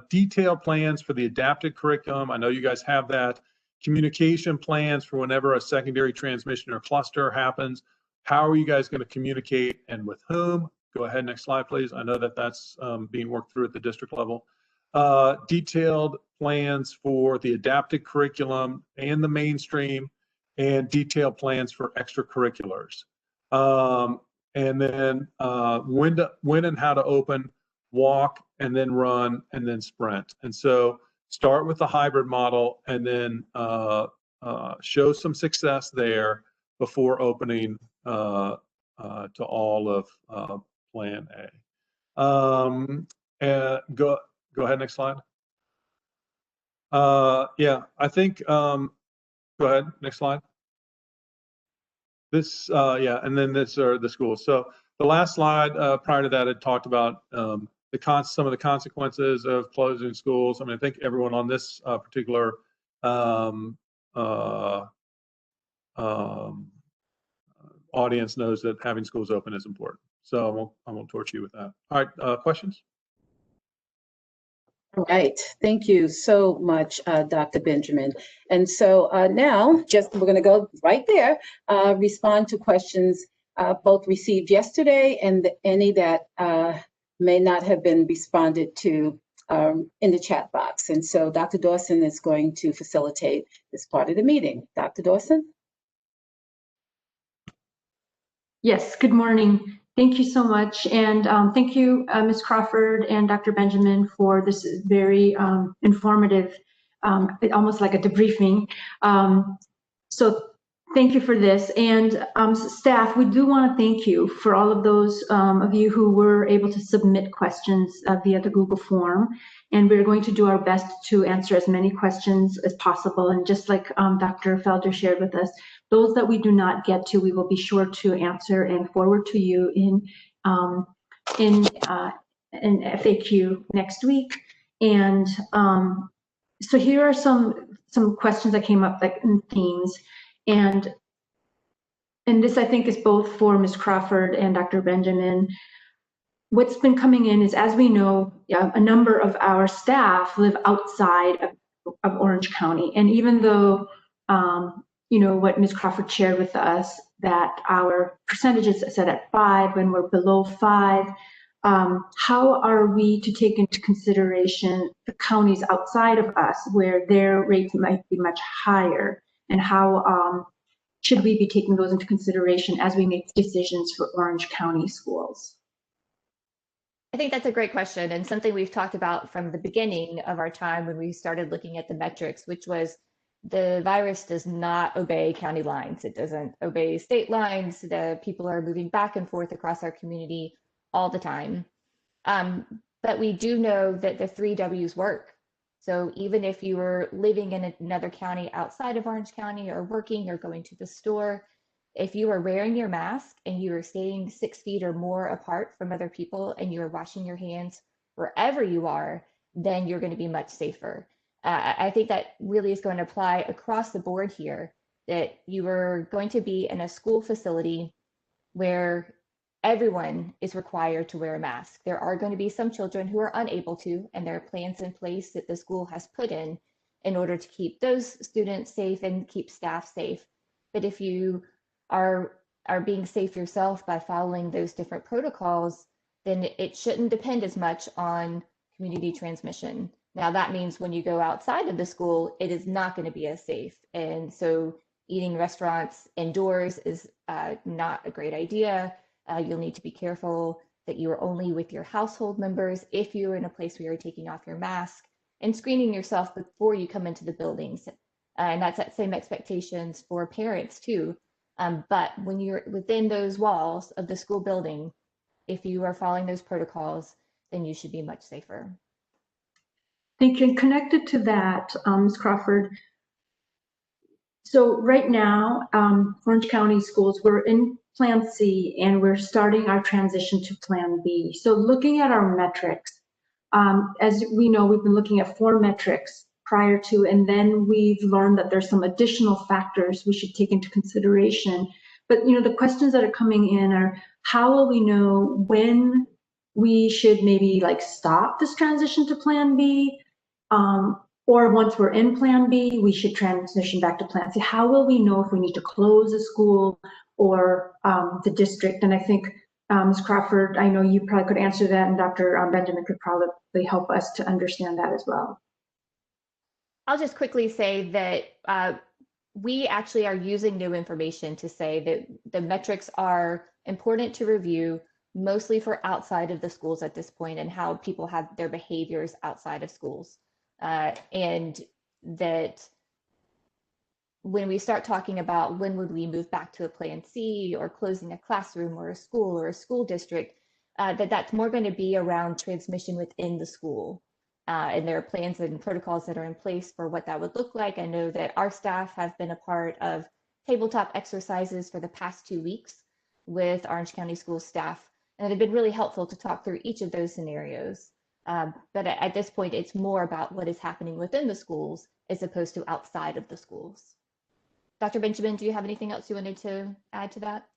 detailed plans for the adapted curriculum, I know you guys have that. Communication plans for whenever a secondary transmission or cluster happens. How are you guys going to communicate and with whom? Go ahead, next slide, please. I know that that's being worked through at the district level. Detailed plans for the adapted curriculum and the mainstream, and detailed plans for extracurriculars. And then when and how to open, walk, and then run, and then sprint. And so start with the hybrid model and then show some success there before opening to all of Plan A. And go ahead, next slide. Yeah, I think, go ahead, next slide. This, yeah, and then this are the schools. So the last slide prior to that had talked about some of the consequences of closing schools. I mean, I think everyone on this particular audience knows that having schools open is important. So I won't torture you with that. All right, questions? All right, thank you so much, Dr. Benjamin. And so now, we're going to go right there, respond to questions both received yesterday and any that may not have been responded to in the chat box. And so Dr. Dawson is going to facilitate this part of the meeting. Dr. Dawson? Yes, good morning. Thank you so much. And thank you, Ms. Crawford and Dr. Benjamin, for this very informative, almost like a debriefing. So thank you for this. And staff, we do want to thank you for all of those of you who were able to submit questions via the Google form. And we're going to do our best to answer as many questions as possible. And just like Dr. Felder shared with us, those that we do not get to, we will be sure to answer and forward to you in FAQ next week. And so here are some questions that came up, like in themes, and this I think is both for Ms. Crawford and Dr. Benjamin. What's been coming in is, as we know, a number of our staff live outside of Orange County, and even though you know what Ms. Crawford shared with us, that our percentages are set at 5 when we're below 5. How are we to take into consideration the counties outside of us where their rates might be much higher? And how should we be taking those into consideration as we make decisions for Orange County schools? I think that's a great question, and something we've talked about from the beginning of our time when we started looking at the metrics, which was the virus does not obey county lines. It doesn't obey state lines. The people are moving back and forth across our community all the time. But we do know that the 3 W's work. So even if you were living in another county outside of Orange County, or working or going to the store, if you are wearing your mask and you are staying 6 feet or more apart from other people and you are washing your hands wherever you are, then you're going to be much safer. I think that really is going to apply across the board here, that you are going to be in a school facility where everyone is required to wear a mask. There are going to be some children who are unable to, and there are plans in place that the school has put in order to keep those students safe and keep staff safe. But if you are being safe yourself by following those different protocols, then it shouldn't depend as much on community transmission. Now that means when you go outside of the school, it is not going to be as safe. And so eating restaurants indoors is not a great idea. You'll need to be careful that you are only with your household members if you're in a place where you're taking off your mask, and screening yourself before you come into the buildings. And that's that same expectations for parents too. But when you're within those walls of the school building, if you are following those protocols, then you should be much safer. Thank you. And connected to that, Ms. Crawford, so right now, Orange County Schools, we're in Plan C and we're starting our transition to Plan B. So looking at our metrics, as we know, we've been looking at 4 metrics prior to, and then we've learned that there's some additional factors we should take into consideration. But the questions that are coming in are, how will we know when we should maybe like stop this transition to Plan B? Or once we're in Plan B, we should transition back to Plan C. How will we know if we need to close a school or the district? And I think, Ms. Crawford, I know you probably could answer that, and Dr. Benjamin could probably help us to understand that as well. I'll just quickly say that we actually are using new information to say that the metrics are important to review, mostly for outside of the schools at this point, and how people have their behaviors outside of schools. And that when we start talking about when would we move back to a Plan C or closing a classroom or a school district, that's more going to be around transmission within the school. And there are plans and protocols that are in place for what that would look like. I know that our staff have been a part of tabletop exercises for the past 2 weeks with Orange County School staff, and they've been really helpful to talk through each of those scenarios. But at this point, it's more about what is happening within the schools as opposed to outside of the schools. Dr. Benjamin, do you have anything else you wanted to add to that?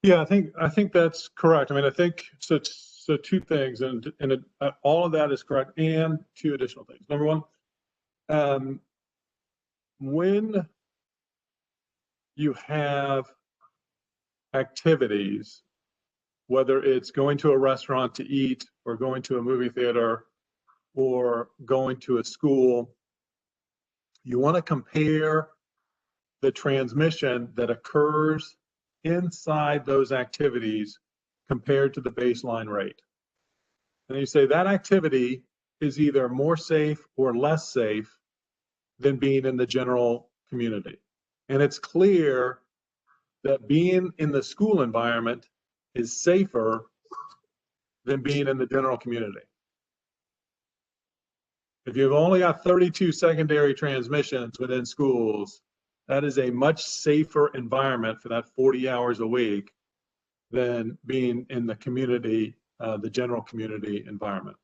Yeah, I think that's correct. I mean, I think so 2 things, and all of that is correct, and 2 additional things. Number one, when you have activities, whether it's going to a restaurant to eat or going to a movie theater or going to a school, you want to compare the transmission that occurs inside those activities compared to the baseline rate. And you say that activity is either more safe or less safe than being in the general community. And it's clear that being in the school environment is safer than being in the general community. If you've only got 32 secondary transmissions within schools, that is a much safer environment for that 40 hours a week than being in the community, the general community environment.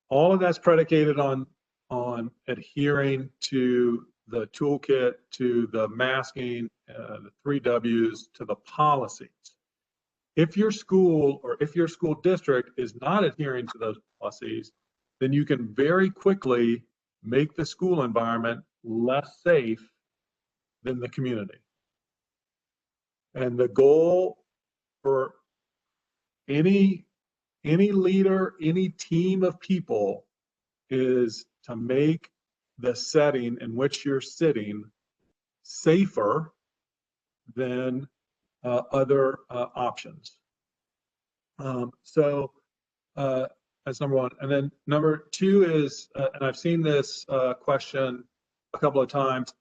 All of that's predicated on adhering to the toolkit, to the masking, the 3 W's, to the policies. If your school or if your school district is not adhering to those policies, then you can very quickly make the school environment less safe than the community. And the goal for any leader, any team of people is to make the setting in which you're sitting safer than other options. So that's number one. And then number 2 is, and I've seen this question a couple of times,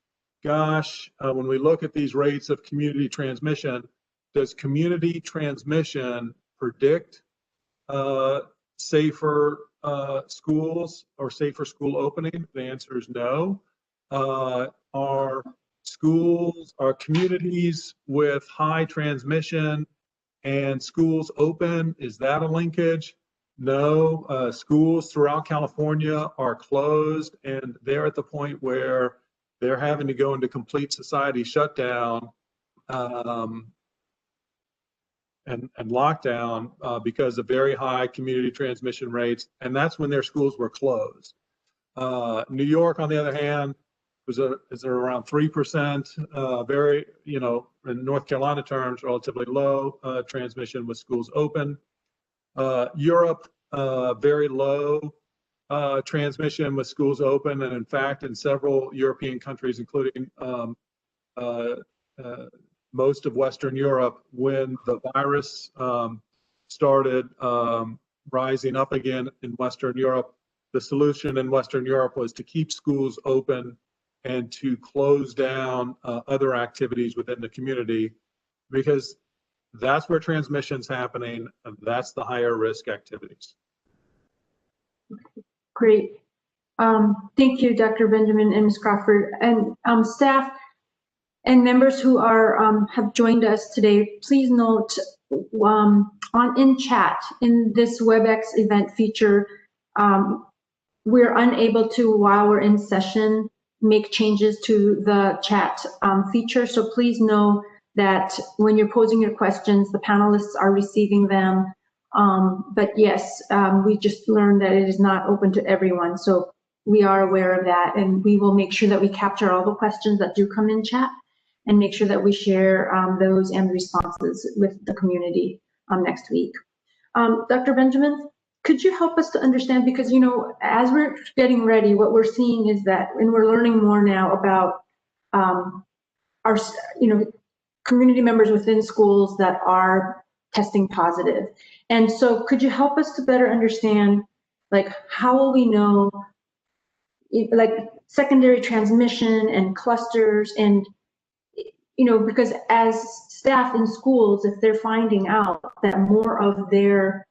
gosh, when we look at these rates of community transmission, does community transmission predict safer schools or safer school opening? The answer is no. Are schools, are communities with high transmission and schools open, is that a linkage? No. Schools throughout California are closed, and they're at the point where they're having to go into complete society shutdown and lockdown because of very high community transmission rates, and that's when their schools were closed. New York, on the other hand, is around 3%, very, in North Carolina terms, relatively low transmission with schools open. Europe, very low transmission with schools open, and in fact, in several European countries, including most of Western Europe, when the virus started rising up again in Western Europe, the solution in Western Europe was to keep schools open and to close down other activities within the community, because that's where transmission's happening, and that's the higher risk activities. Great. Thank you, Dr. Benjamin and Ms. Crawford. And staff and members who are have joined us today, please note in chat in this WebEx event feature, we're unable to, while we're in session, make changes to the chat feature. So please know that when you're posing your questions, the panelists are receiving them. But yes, we just learned that it is not open to everyone. So we are aware of that, and we will make sure that we capture all the questions that do come in chat and make sure that we share those and responses with the community next week. Dr. Benjamin, could you help us to understand, because, you know, as we're getting ready, what we're seeing is that, and we're learning more now about our, you know, community members within schools that are testing positive. And so could you help us to better understand, like, how will we know, like, secondary transmission and clusters, and, you know, because as staff in schools, if they're finding out that more of their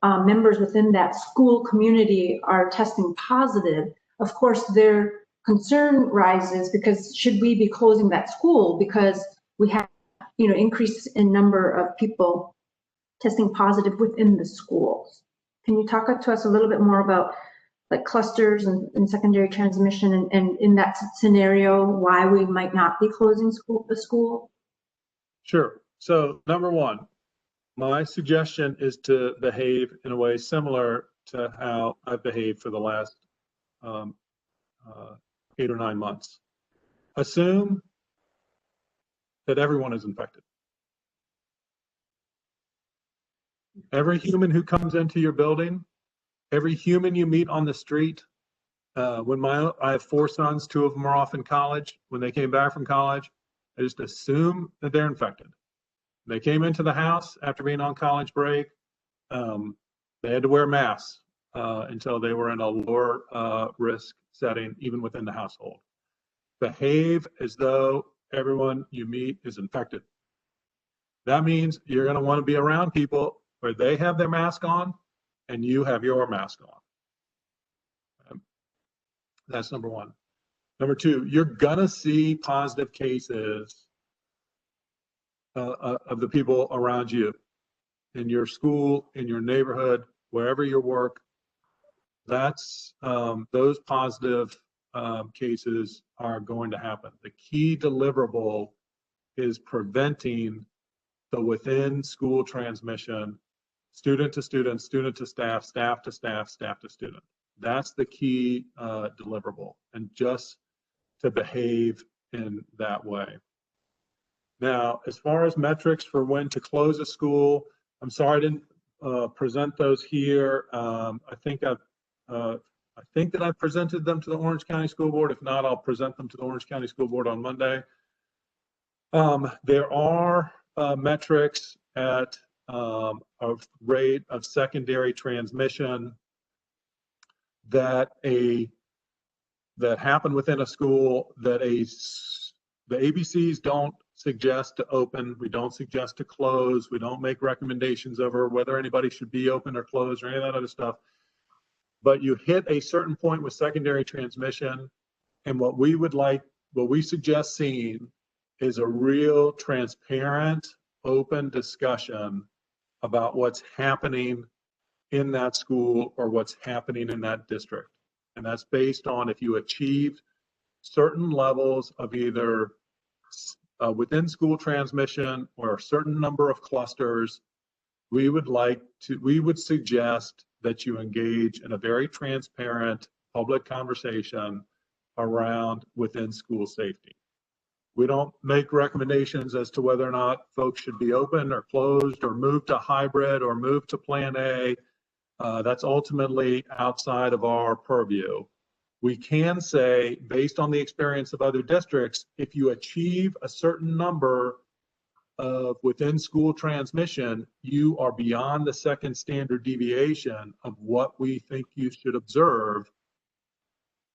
members within that school community are testing positive, of course their concern rises, because should we be closing that school because we have, you know, increase in number of people testing positive within the schools. Can you talk to us a little bit more about, like, clusters and secondary transmission, and in that scenario, why we might not be closing the school? Sure. So number one, my suggestion is to behave in a way similar to how I've behaved for the last 8 or 9 months. Assume that everyone is infected. Every human who comes into your building, every human you meet on the street. I have 4 sons, 2 of them are off in college. When they came back from college, I just assume that they're infected. They came into the house after being on college break. They had to wear masks until they were in a lower risk setting, even within the household. Behave as though everyone you meet is infected. That means you're going to want to be around people where they have their mask on and you have your mask on. That's number one. Number two, you're going to see positive cases of the people around you, in your school, in your neighborhood, wherever you work. That's those positive cases are going to happen. The key deliverable is preventing the within school transmission, student to student, student to staff, staff to staff, staff to student. That's the key deliverable, and just to behave in that way. Now, as far as metrics for when to close a school, I'm sorry I didn't present those here. I think that I've presented them to the Orange County School Board. If not, I'll present them to the Orange County School Board on Monday. There are metrics at a rate of secondary transmission that happen within a school that the ABCs don't suggest to open. We don't suggest to close. We don't make recommendations over whether anybody should be open or closed or any of that other stuff. But you hit a certain point with secondary transmission, and what we suggest seeing is a real transparent, open discussion about what's happening in that school or what's happening in that district. And that's based on if you achieve certain levels of either within school transmission or a certain number of clusters. We would suggest that you engage in a very transparent public conversation around within school safety. We don't make recommendations as to whether or not folks should be open or closed or move to hybrid or move to plan A. That's ultimately outside of our purview. We can say, based on the experience of other districts, if you achieve a certain number of within school transmission, you are beyond the second standard deviation of what we think you should observe.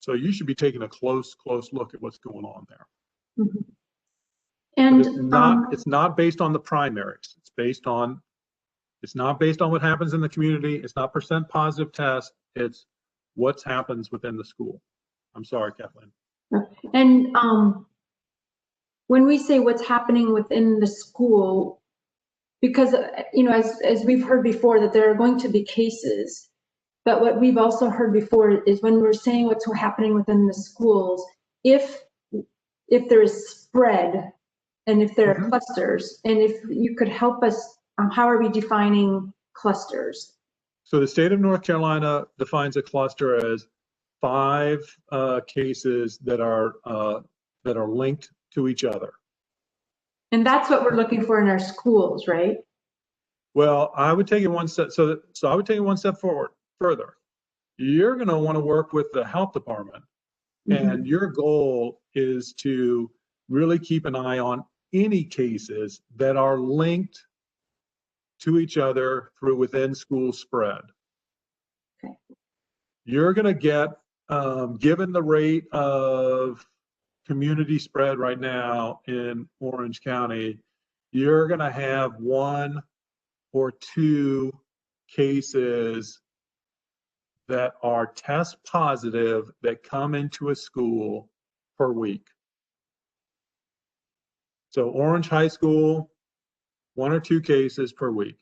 So you should be taking a close look at what's going on there. Mhm. And It's not based on the primaries. It's not based on what happens in the community. It's not percent positive test. It's what happens within the school. I'm sorry, Kathleen. and when we say what's happening within the school, because as we've heard before, that there are going to be cases, but what we've also heard before is when we're saying what's happening within the schools, if there is spread and if there are clusters, and if you could help us, how are we defining clusters? So the state of North Carolina defines a cluster as 5 cases that are linked to each other. And that's what we're looking for in our schools, right? Well, I would take it one step. So I would take it one step further. You're going to want to work with the health department, and your goal is to really keep an eye on any cases that are linked to each other through within school spread. Okay. You're going to get, given the rate of community spread right now in Orange County, you're going to have 1 or 2 cases that are test positive that come into a school per week. So Orange High School, 1 or 2 cases per week.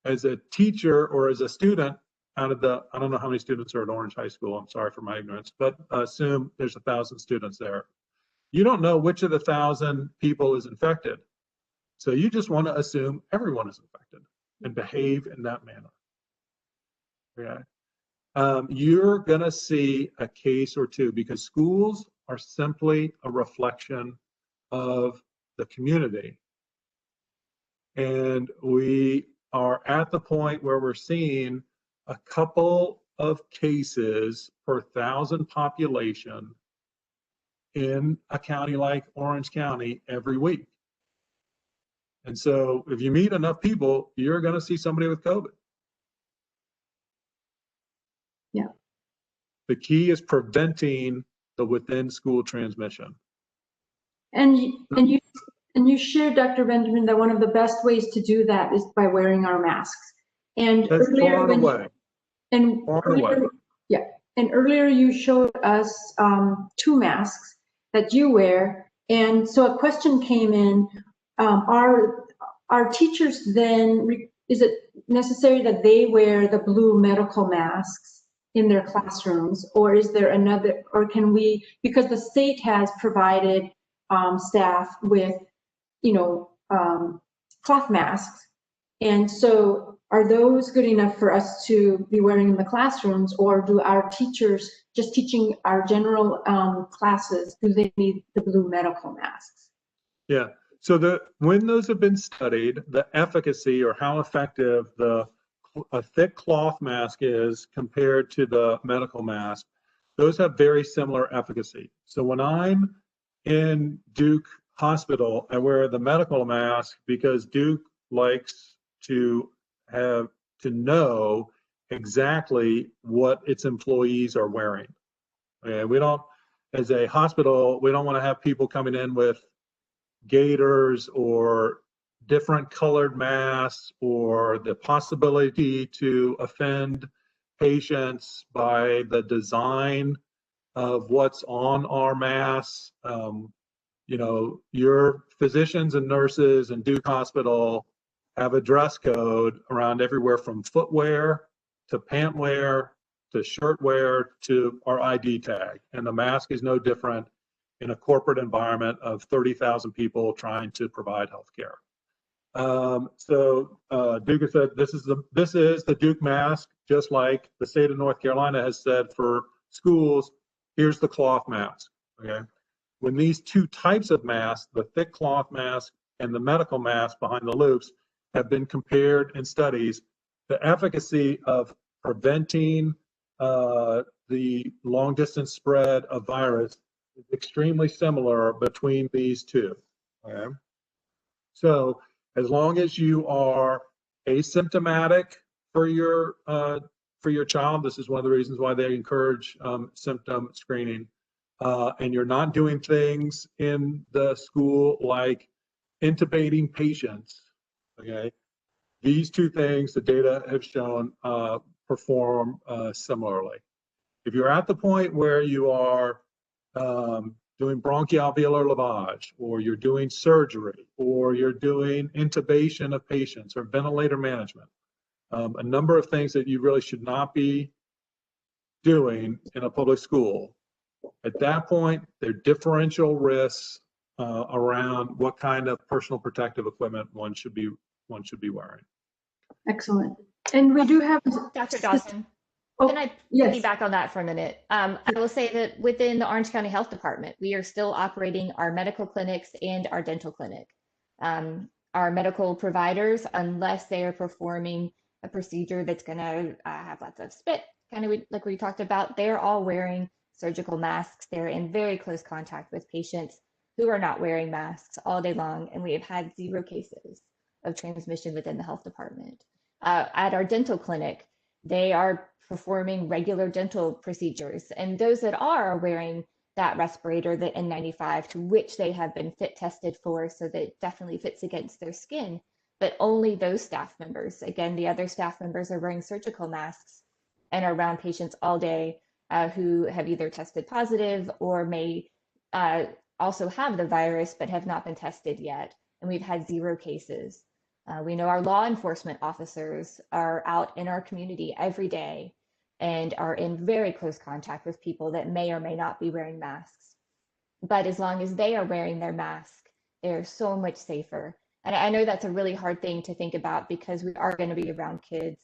As a teacher or as a student, out of the, I don't know how many students are at Orange High School, I'm sorry for my ignorance, but assume there's 1,000 students there. You don't know which of the 1,000 people is infected. So you just want to assume everyone is infected and behave in that manner. Okay. You're going to see a case or 2 because schools are simply a reflection of the community. And we are at the point where we're seeing a couple of cases per 1,000 population in a county like Orange County every week. And so if you meet enough people, you're going to see somebody with COVID. Yeah. The key is preventing the within school transmission. And you shared, Dr. Benjamin, that one of the best ways to do that is by wearing our masks. And That's earlier, far and away. And earlier you showed us 2 masks that you wear. And so a question came in, are teachers then, is it necessary that they wear the blue medical masks in their classrooms, or is there another, or can we, because the state has provided staff with, cloth masks, and so are those good enough for us to be wearing in the classrooms, or do our teachers just teaching our general classes, do they need the blue medical masks? Yeah. So when those have been studied, the efficacy or how effective a thick cloth mask is compared to the medical mask, those have very similar efficacy. So when I'm in Duke Hospital, I wear the medical mask because Duke likes to know exactly what its employees are wearing. And we don't, as a hospital, we don't want to have people coming in with gaiters or different colored masks or the possibility to offend patients by the design of what's on our masks. Your physicians and nurses in Duke Hospital have a dress code around everywhere from footwear to pant wear to shirt wear to our ID tag. And the mask is no different in a corporate environment of 30,000 people trying to provide healthcare. Duke has said this is the Duke mask, just like the state of North Carolina has said for schools, here's the cloth mask. Okay. When these 2 types of masks, the thick cloth mask and the medical mask behind the loops, have been compared in studies, the efficacy of preventing the long distance spread of virus is extremely similar between these 2. Okay. So as long as you are asymptomatic for your child, this is one of the reasons why they encourage symptom screening, and you're not doing things in the school like intubating patients, okay? These two things, the data have shown, perform similarly. If you're at the point where you are doing bronchoalveolar lavage, or you're doing surgery, or you're doing intubation of patients or ventilator management, a number of things that you really should not be doing in a public school, at that point, there are differential risks around what kind of personal protective equipment one should be wearing. Excellent. And we do have Dr. Dawson, Oh, can I yes. piggyback on that for a minute? I will say that within the Orange County Health Department, we are still operating our medical clinics and our dental clinic. Our medical providers, unless they are performing a procedure that's going to have lots of spit, kind of like we talked about, they're all wearing surgical masks. They're in very close contact with patients who are not wearing masks all day long, and we have had 0 cases of transmission within the health department. At our dental clinic, they are performing regular dental procedures, and those that are wearing that respirator, the N95, to which they have been fit tested for, so that it definitely fits against their skin, but only those staff members. Again, the other staff members are wearing surgical masks and are around patients all day who have either tested positive or may also have the virus but have not been tested yet. And we've had 0 cases. We know our law enforcement officers are out in our community every day and are in very close contact with people that may or may not be wearing masks. But as long as they are wearing their mask, they're so much safer. And I know that's a really hard thing to think about, because we are going to be around kids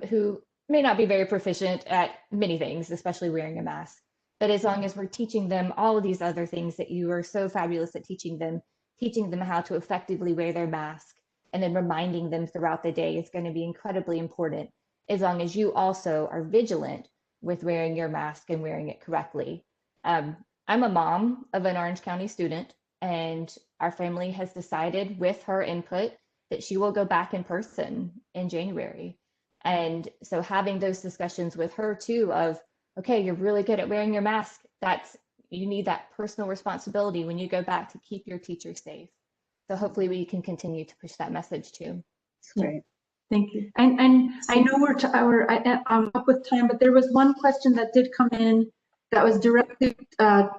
who may not be very proficient at many things, especially wearing a mask. But as long as we're teaching them all of these other things that you are so fabulous at teaching them how to effectively wear their mask, and then reminding them throughout the day is going to be incredibly important, as long as you also are vigilant with wearing your mask and wearing it correctly. I'm a mom of an Orange County student, and our family has decided with her input that she will go back in person in January. And so having those discussions with her too of, okay, you're really good at wearing your mask. You need that personal responsibility when you go back to keep your teachers safe. So hopefully we can continue to push that message too. Great. Thank you. And I know I'm up with time, but there was one question that did come in that was directly to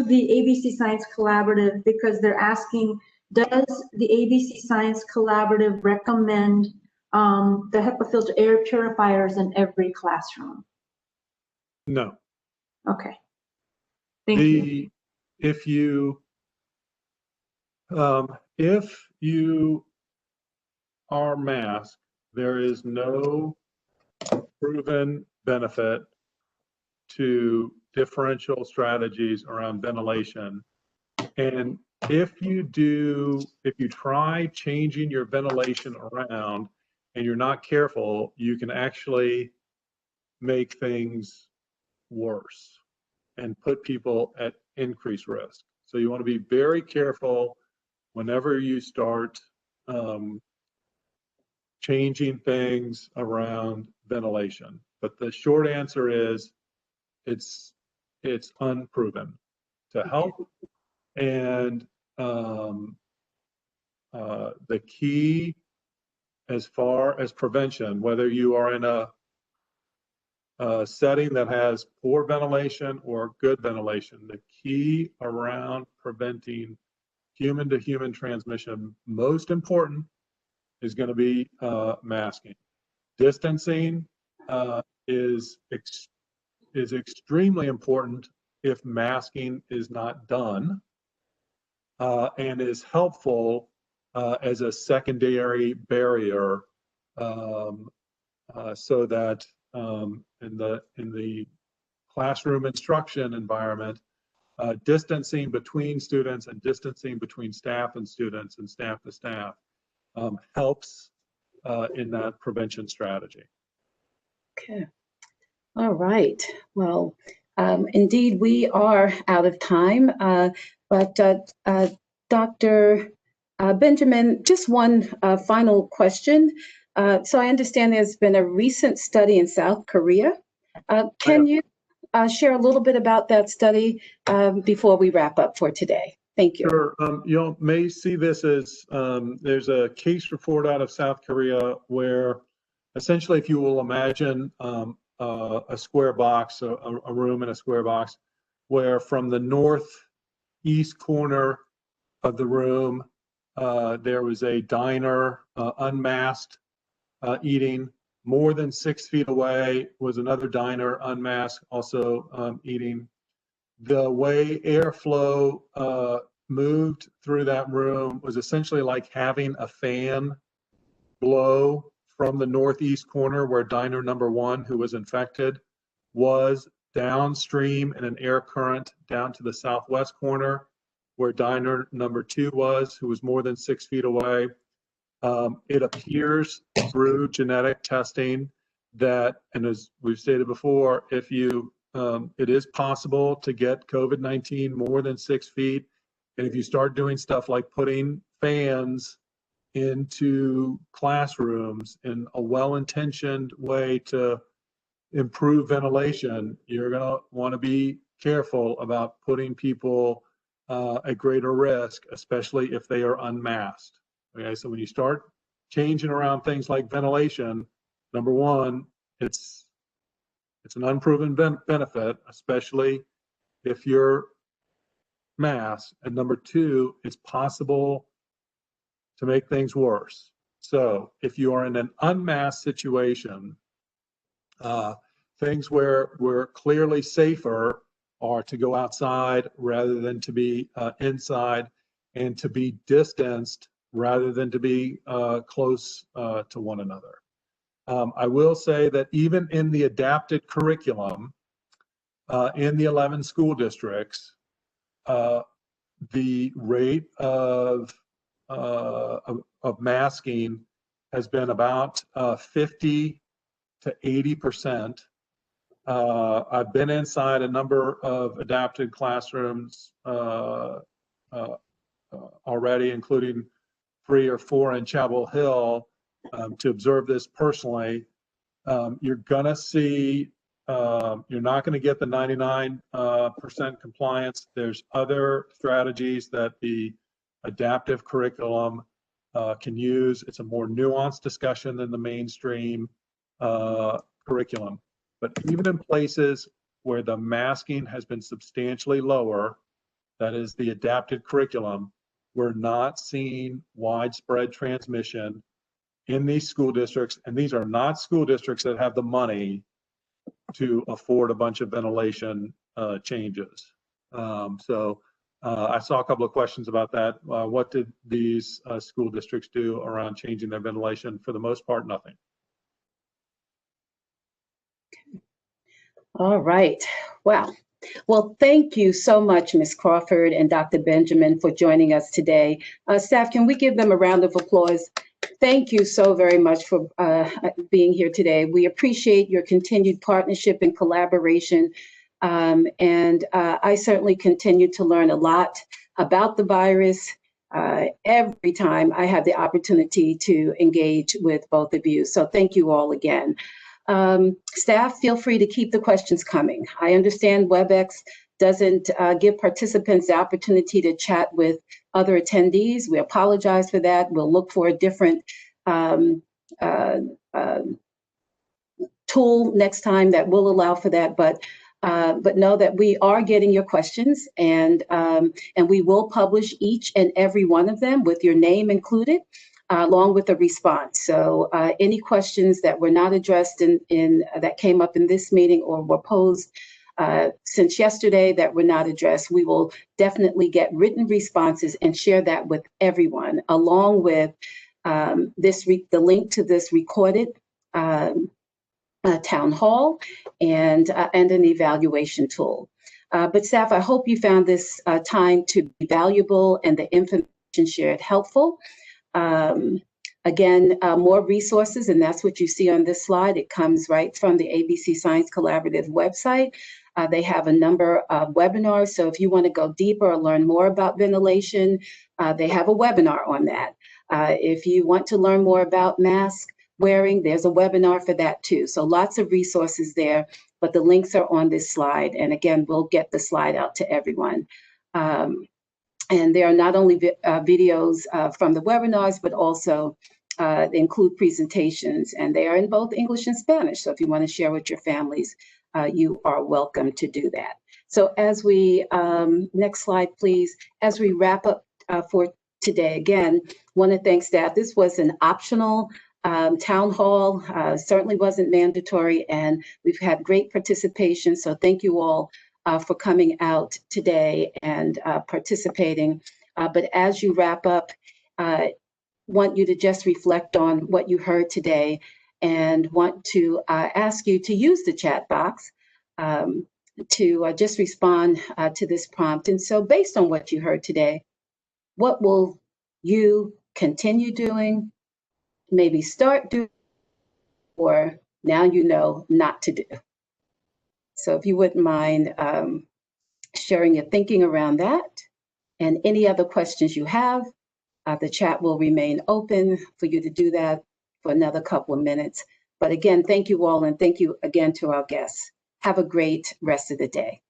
the ABC Science Collaborative, because they're asking, does the ABC Science Collaborative recommend the HEPA filter air purifiers in every classroom? No. Okay. Thank you. If you are masked, there is no proven benefit to differential strategies around ventilation. And if you try changing your ventilation around and you're not careful, you can actually make things worse and put people at increased risk. So you want to be very careful whenever you start changing things around ventilation. But the short answer is it's unproven to help. And the key as far as prevention, whether you are in a setting that has poor ventilation or good ventilation, the key around preventing human-to-human transmission, most important, is going to be masking. Distancing is extremely important if masking is not done, and is helpful as a secondary barrier, so that in the classroom instruction environment, distancing between students and distancing between staff and students and staff to staff helps in that prevention strategy. Okay. All right. Well, indeed, we are out of time, but Dr. Benjamin, just one final question. So I understand there's been a recent study in South Korea. Can you share a little bit about that study before we wrap up for today? Thank you. Sure. You may see this as there's a case report out of South Korea where essentially, if you will imagine a square box, a room in a square box, where from the northeast corner of the room, there was a diner, unmasked, eating. More than 6 feet away was another diner, unmasked, also eating. The way airflow moved through that room was essentially like having a fan blow from the northeast corner where diner number 1, who was infected, was downstream in an air current down to the southwest corner where diner number 2 was, who was more than 6 feet away. It appears through genetic testing that, and as we've stated before, if you it is possible to get COVID-19 more than 6 feet. And if you start doing stuff like putting fans into classrooms in a well-intentioned way to improve ventilation, you're going to want to be careful about putting people at greater risk, especially if they are unmasked. Okay, so when you start changing around things like ventilation, number one, it's an unproven benefit, especially if you're masked. And number two, it's possible to make things worse. So if you are in an unmasked situation, things where we're clearly safer are to go outside rather than to be inside, and to be distanced rather than to be close to one another. I will say that even in the adapted curriculum in the 11 school districts, the rate of masking has been about 50 to 80%. I've been inside a number of adapted classrooms already, including 3 or 4 in Chapel Hill, to observe this personally. You're gonna see, you're not gonna get the 99% compliance. There's other strategies that the adaptive curriculum can use. It's a more nuanced discussion than the mainstream curriculum. But even in places where the masking has been substantially lower, that is the adapted curriculum, we're not seeing widespread transmission in these school districts. And these are not school districts that have the money to afford a bunch of ventilation changes. So I saw a couple of questions about that. What did these school districts do around changing their ventilation? For the most part, nothing. All right. Wow. Well, thank you so much, Ms. Crawford and Dr. Benjamin, for joining us today. Staff, can we give them a round of applause? Thank you so very much for being here today. We appreciate your continued partnership and collaboration. And I certainly continue to learn a lot about the virus every time I have the opportunity to engage with both of you. So thank you all again. Staff, feel free to keep the questions coming. I understand WebEx doesn't give participants the opportunity to chat with other attendees. We apologize for that. We'll look for a different tool next time that will allow for that. But know that we are getting your questions, and we will publish each and every one of them with your name included, along with a response. So any questions that were not addressed that came up in this meeting or were posed since yesterday that were not addressed, we will definitely get written responses and share that with everyone, along with the link to this recorded town hall and an evaluation tool. But staff, I hope you found this time to be valuable and the information shared helpful. Again, more resources, and that's what you see on this slide. It comes right from the ABC Science Collaborative website. They have a number of webinars. So if you want to go deeper or learn more about ventilation, they have a webinar on that. If you want to learn more about mask wearing, there's a webinar for that too. So lots of resources there, but the links are on this slide. And again, we'll get the slide out to everyone. And there are not only videos from the webinars, but also they include presentations, and they are in both English and Spanish. So if you want to share with your families, you are welcome to do that. So as we, next slide, please, as we wrap up for today, again, want to thank staff. This was an optional town hall, certainly wasn't mandatory, and we've had great participation. So thank you all for coming out today and participating. But as you wrap up, want you to just reflect on what you heard today and want to ask you to use the chat box to just respond to this prompt. And so based on what you heard today, what will you continue doing, maybe start doing, or now you know not to do? So if you wouldn't mind sharing your thinking around that and any other questions you have, the chat will remain open for you to do that for another couple of minutes. But again, thank you all, and thank you again to our guests. Have a great rest of the day.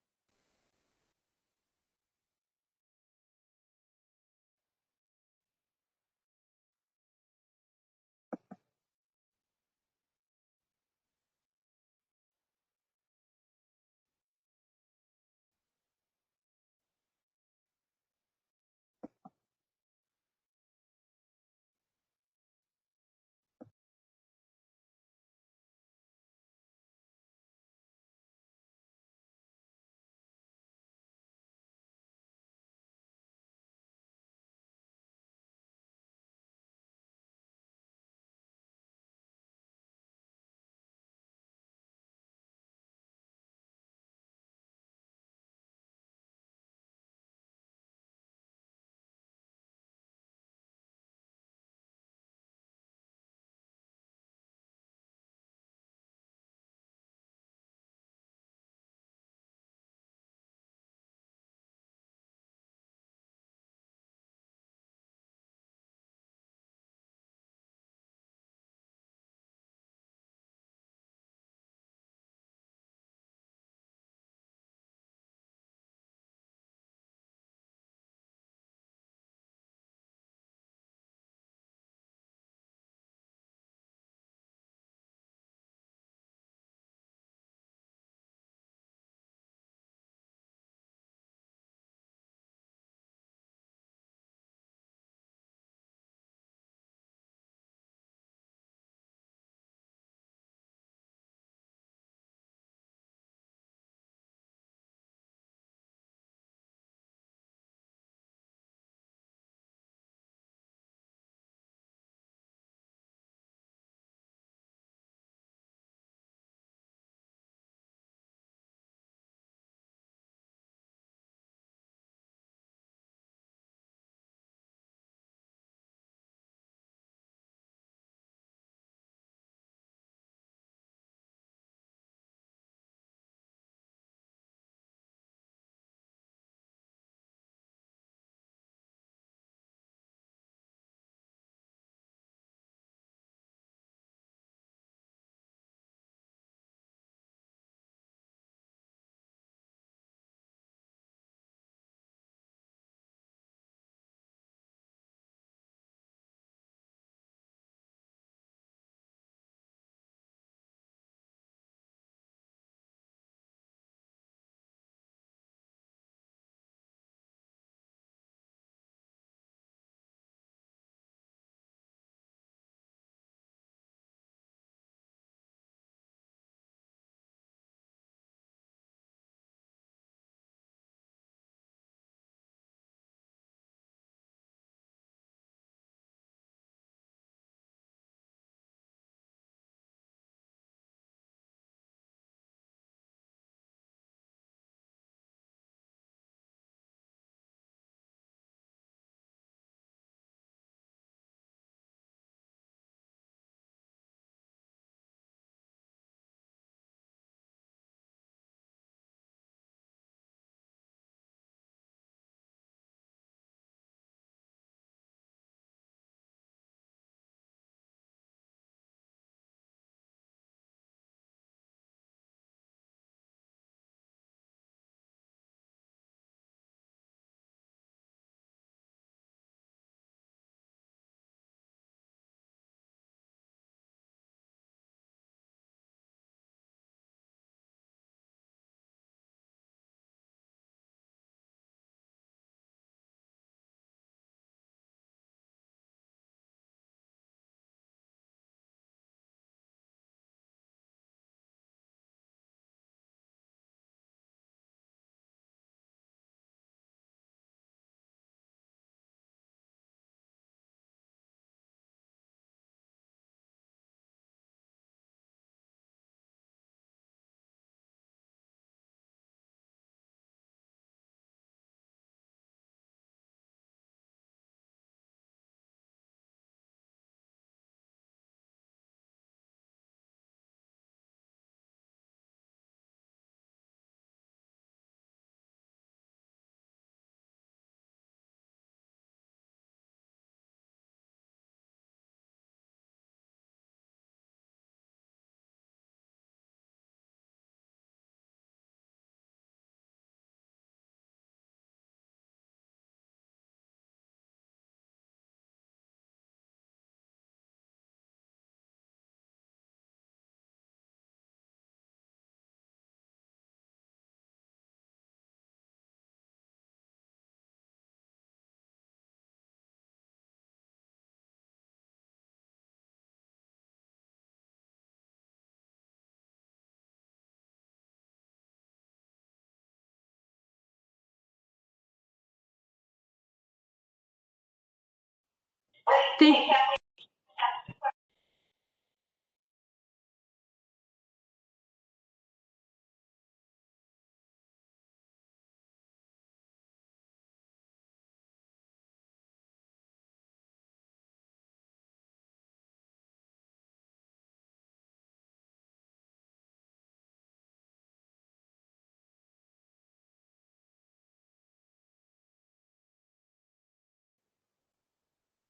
Thank,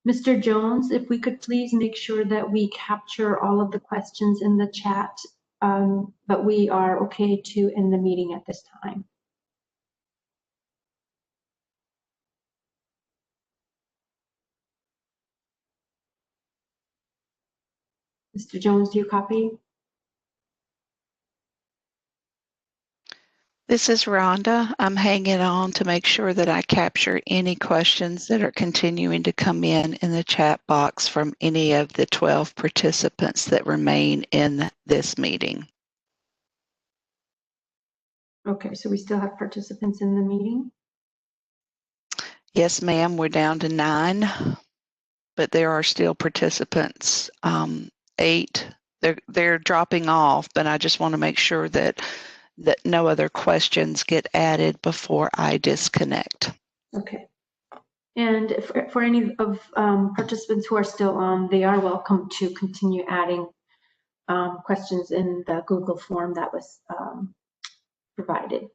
Mr. Jones, if we could please make sure that we capture all of the questions in the chat, but we are okay to end the meeting at this time. Mr. Jones, do you copy? This is Rhonda. I'm hanging on to make sure that I capture any questions that are continuing to come in the chat box from any of the 12 participants that remain in this meeting. Okay, so we still have participants in the meeting? Yes, ma'am, we're down to 9, but there are still participants. 8, they're dropping off, but I just want to make sure that no other questions get added before I disconnect. Okay. And for any of participants who are still on, they are welcome to continue adding questions in the Google form that was provided.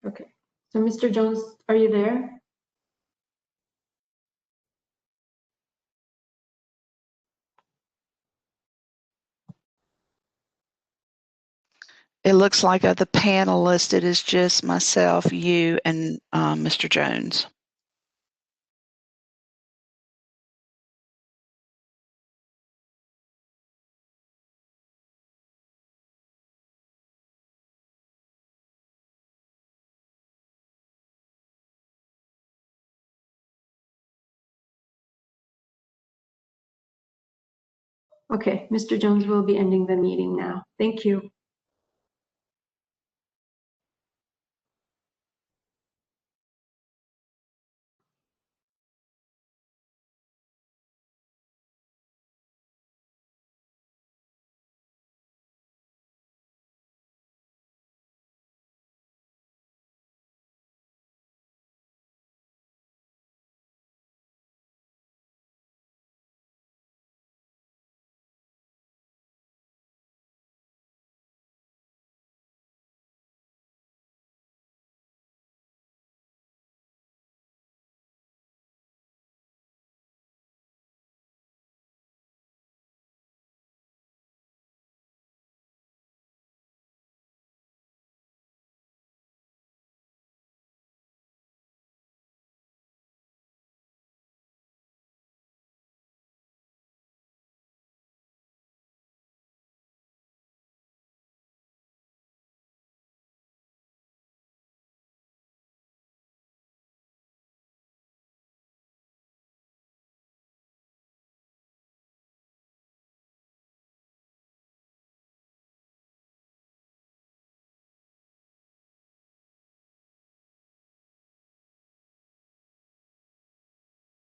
Okay. So Mr. Jones, are you there? It looks like the panel listed is just myself, you, and Mr. Jones. Okay, Mr. Jones will be ending the meeting now. Thank you.